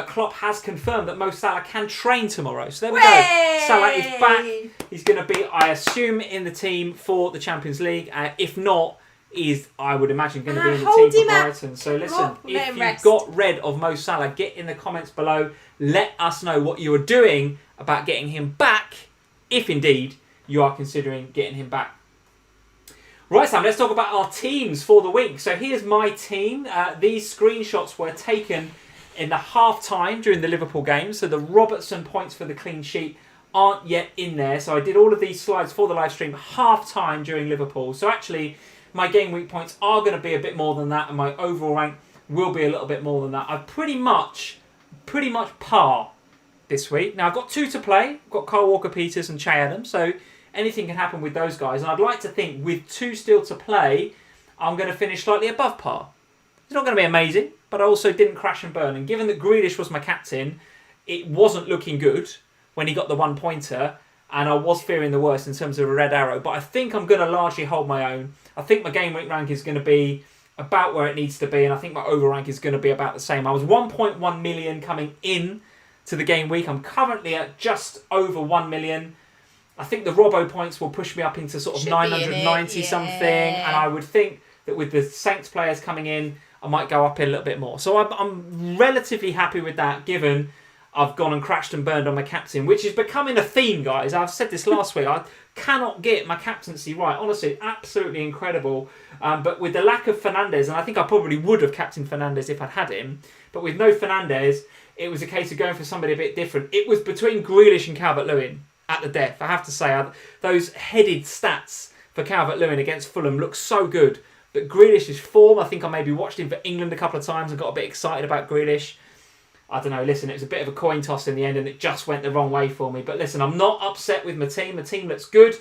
Klopp has confirmed that Mo Salah can train tomorrow. So there we go. Salah is back. He's going to be, I assume, in the team for the Champions League. If not, he's, I would imagine, going to be in the team for Brighton. So listen, if you've got rid of Mo Salah, get in the comments below. Let us know what you are doing about getting him back, if indeed you are considering getting him back. Right, Sam, let's talk about our teams for the week. So here's my team. These screenshots were taken in the half-time during the Liverpool game. So the Robertson points for the clean sheet aren't yet in there. So I did all of these slides for the live stream half-time during Liverpool. So actually, my game week points are going to be a bit more than that, and my overall rank will be a little bit more than that. I've pretty much par this week. Now, I've got 2 to play. I've got Kyle Walker-Peters and Che Adams. So anything can happen with those guys, and I'd like to think with 2 still to play, I'm going to finish slightly above par. It's not going to be amazing, but I also didn't crash and burn. And given that Grealish was my captain, it wasn't looking good when he got the 1-pointer, and I was fearing the worst in terms of a red arrow. But I think I'm going to largely hold my own. I think my game week rank is going to be about where it needs to be, and I think my over rank is going to be about the same. I was 1.1 million coming in to the game week. I'm currently at just over 1 million. I think the Robbo points will push me up into sort of 990 something, and I would think that with the Saints players coming in, I might go up a little bit more. So I'm relatively happy with that, given I've gone and crashed and burned on my captain, which is becoming a theme, guys. I've said this last week. I cannot get my captaincy right. Honestly, absolutely incredible. But with the lack of Fernandez, and I think I probably would have captained Fernandez if I'd had him, but with no Fernandez, it was a case of going for somebody a bit different. It was between Grealish and Calvert-Lewin at the death. I have to say, those headed stats for Calvert-Lewin against Fulham look so good. But Grealish's form, I think I maybe watched him for England a couple of times and got a bit excited about Grealish. I don't know, listen, it was a bit of a coin toss in the end and it just went the wrong way for me. But listen, I'm not upset with my team. The team looks good.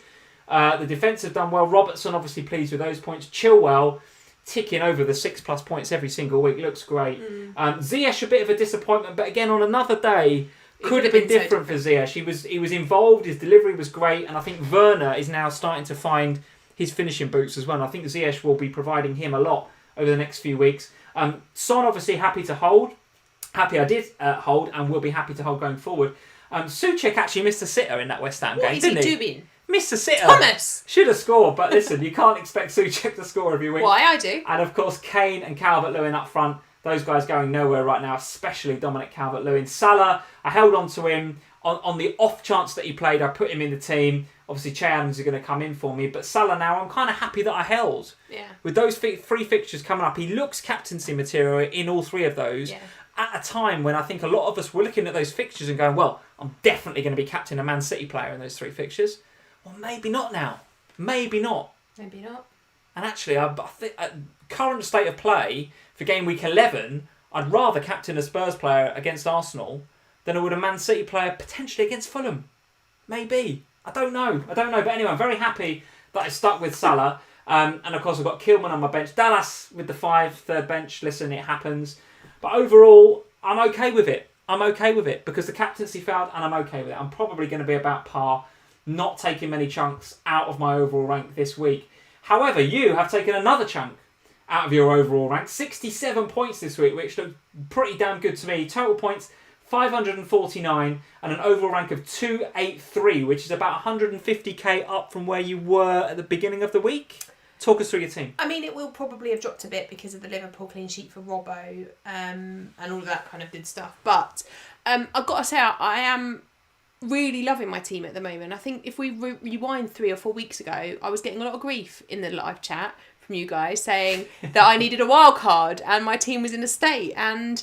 The defence have done well. Robertson obviously pleased with those points. Chilwell ticking over the 6+ points every single week. Looks great. Ziyech a bit of a disappointment, but again on another day, could have been different for Ziyech. He was involved, his delivery was great, and I think Werner is now starting to find his finishing boots as well. And I think Ziyech will be providing him a lot over the next few weeks. Son obviously happy to hold. Happy I did hold, and will be happy to hold going forward. Souček actually missed a sitter in that West Ham game, didn't he? What is he doing? Missed a sitter. Thomas! Should have scored, but listen, you can't expect Souček to score every week. Why, I do. And of course, Kane and Calvert-Lewin up front. Those guys going nowhere right now, especially Dominic Calvert-Lewin. Salah, I held on to him. On the off chance that he played, I put him in the team. Obviously, Che Adams are going to come in for me. But Salah now, I'm kind of happy that I held. Yeah. With those 3 fixtures coming up, he looks captaincy material in all 3 of those. Yeah. at a time when I think a lot of us were looking at those fixtures and going, well, I'm definitely going to be captain a Man City player in those 3 fixtures. Well, maybe not now. Maybe not. Maybe not. And actually, I think current state of play for game week 11, I'd rather captain a Spurs player against Arsenal than I would a Man City player potentially against Fulham. Maybe. I don't know. But anyway, I'm very happy that I stuck with Salah. And of course, I've got Kilman on my bench. Dallas with the 5, third bench. Listen, it happens. But overall, I'm okay with it. Because the captaincy failed and I'm okay with it. I'm probably going to be about par, not taking many chunks out of my overall rank this week. However, you have taken another chunk out of your overall rank. 67 points this week, which looked pretty damn good to me. Total points, 549, and an overall rank of 283, which is about 150k up from where you were at the beginning of the week. Talk us through your team. I mean, it will probably have dropped a bit because of the Liverpool clean sheet for Robbo and all of that kind of good stuff. But I've got to say, I am really loving my team at the moment. I think if we rewind 3 or 4 weeks ago, I was getting a lot of grief in the live chat from you guys saying that I needed a wild card and my team was in a state. And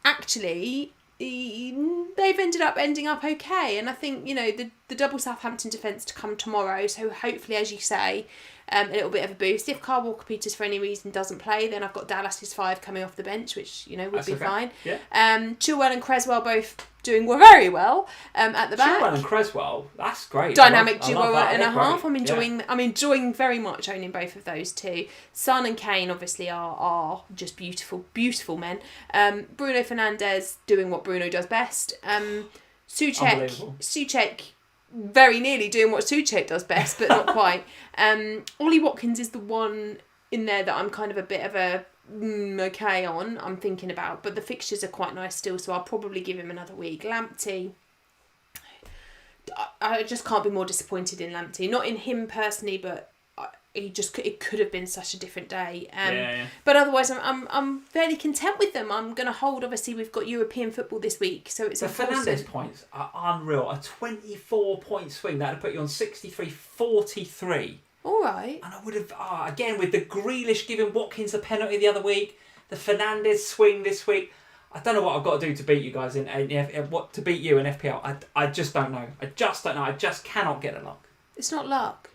actually, they've ending up okay. And I think, the double Southampton defence to come tomorrow. So hopefully, as you say, a little bit of a boost. If Carl Walker-Peters for any reason doesn't play, then I've got Dallas's 5 coming off the bench, which would be fine. Yeah. Chilwell and Creswell both doing very well at the back. Chilwell and Creswell, that's great. Dynamic duo and a half. Great. I'm enjoying very much owning both of those two. Son and Kane obviously are just beautiful, beautiful men. Bruno Fernandez doing what Bruno does best. Souček very nearly doing what Souček does best, but not quite. Ollie Watkins is the one in there that I'm kind of a bit of a okay on, I'm thinking about, but the fixtures are quite nice still, so I'll probably give him another week. Lamptey, I just can't be more disappointed in Lamptey. Not in him personally, but it could have been such a different day. But otherwise, I'm fairly content with them. I'm going to hold. Obviously, we've got European football this week, so it's the Fernandez points are unreal. A 24-point swing that would put you on 63-43. All right. And I would have again with the Grealish giving Watkins a penalty the other week, the Fernandez swing this week. I don't know what I've got to do to beat you guys what to beat you in FPL. I just don't know. I just cannot get the luck. It's not luck.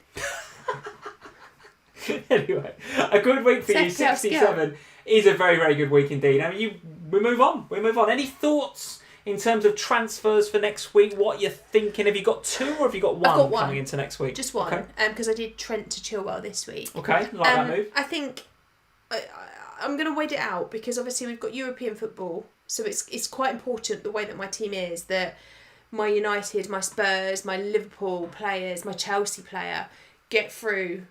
Anyway, a good week for you. 67 is a very, very good week indeed. I mean, we move on. Any thoughts in terms of transfers for next week? What you're thinking? Have you got 2 or have you got 1 I've got 1 coming into next week? Just 1. Okay. Because I did Trent to Chilwell this week. Okay, that move. I think I'm going to wait it out because obviously we've got European football, so it's quite important the way that my team is that my United, my Spurs, my Liverpool players, my Chelsea player get through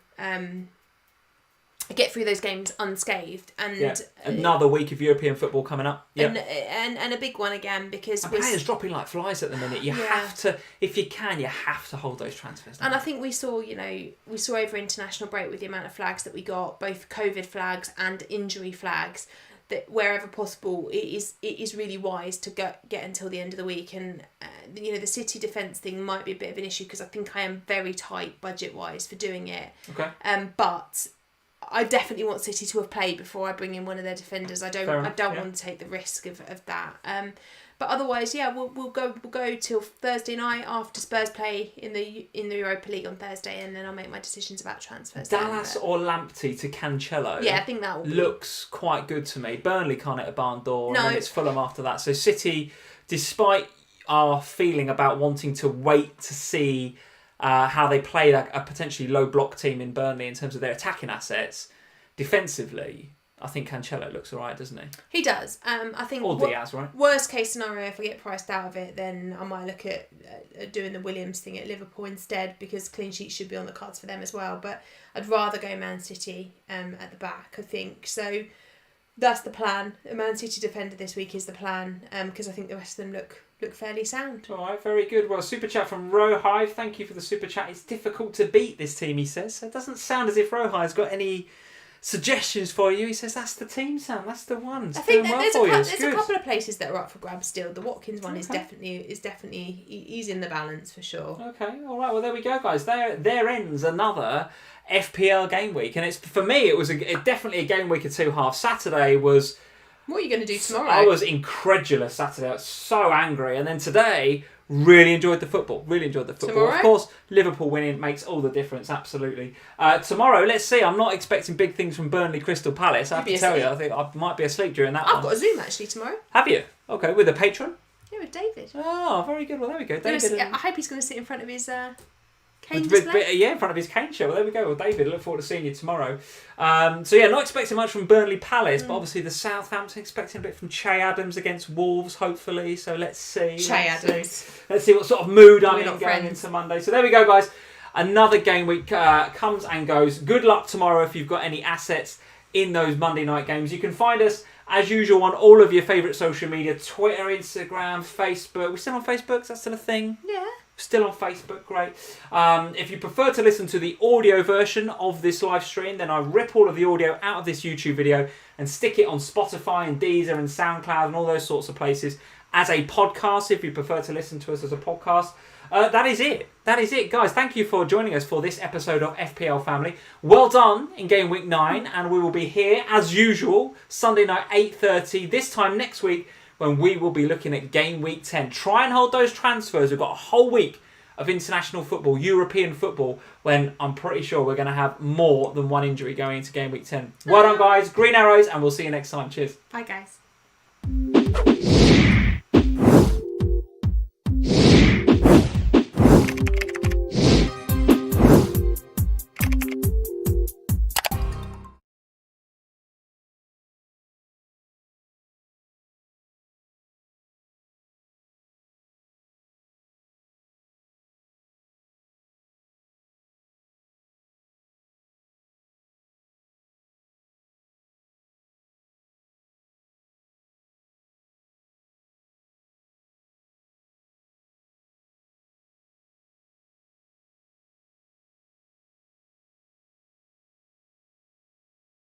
those games unscathed, and another week of European football coming up. And a big one again because players dropping like flies at the minute. You have to, if you can, you have to hold those transfers. And I think we saw over international break with the amount of flags that we got, both COVID flags and injury flags, that wherever possible, it is really wise to get until the end of the week. And the City defence thing might be a bit of an issue because I think I am very tight budget wise for doing it. Okay. But I definitely want City to have played before I bring in one of their defenders. I don't want to take the risk of that. But otherwise, we'll go till Thursday night after Spurs play in the Europa League on Thursday, and then I'll make my decisions about transfers. Dallas or Lamptey to Cancelo. Yeah, I think that will looks quite good to me. Burnley can't hit a barn door, no. And then it's Fulham after that. So City, despite our feeling about wanting to wait to see how they played a potentially low block team in Burnley in terms of their attacking assets, defensively, I think Cancelo looks alright, doesn't he? He does. I think. Or Diaz, right? Worst case scenario, if I get priced out of it, then I might look at doing the Williams thing at Liverpool instead, because clean sheets should be on the cards for them as well. But I'd rather go Man City at the back, I think. So that's the plan. A Man City defender this week is the plan, because I think the rest of them look fairly sound. All right, very good. Well, super chat from Rohive. Thank you for the super chat. It's difficult to beat this team, he says. So it doesn't sound as if Rohive's got any suggestions for you. He says that's the team, Sam. That's the one. It's I think doing there's well a couple of places that are up for grabs still. The Watkins one is definitely he's in the balance for sure. Okay, all right. Well, there we go, guys. There ends another FPL game week, and it's for me it was definitely a game week of 2 halves. Saturday was What are you going to do tomorrow? I was incredulous Saturday. I was so angry. And then today, really enjoyed the football. Tomorrow? Of course, Liverpool winning makes all the difference, absolutely. Tomorrow, let's see. I'm not expecting big things from Burnley Crystal Palace. I have to tell you, I think I might be asleep during that one. I've got a Zoom actually tomorrow. Have you? Okay, with a patron? Yeah, with David. Oh, very good. Well, there we go. David, I hope he's going to sit in front of his Kane display. in front of his Kane show. Well, there we go. Well, David, I look forward to seeing you tomorrow. Not expecting much from Burnley Palace, but obviously the Southampton expecting a bit from Che Adams against Wolves, hopefully. So let's see. Let's see what sort of mood I'm in going into Monday. So there we go, guys. Another game week comes and goes. Good luck tomorrow if you've got any assets in those Monday night games. You can find us, as usual, on all of your favourite social media, Twitter, Instagram, Facebook. We're still on Facebook? Is that still a thing? Yeah. Still on Facebook, great. If you prefer to listen to the audio version of this live stream, then I rip all of the audio out of this YouTube video and stick it on Spotify and Deezer and SoundCloud and all those sorts of places as a podcast, if you prefer to listen to us as a podcast. That is it, guys. Thank you for joining us for this episode of FPL Family. Well done in Game Week 9, and we will be here, as usual, Sunday night, 8:30, this time next week, when we will be looking at Game Week 10. Try and hold those transfers. We've got a whole week of international football, European football, when I'm pretty sure we're going to have more than one injury going into Game Week 10. Well done, guys. Green arrows, and we'll see you next time. Cheers. Bye, guys.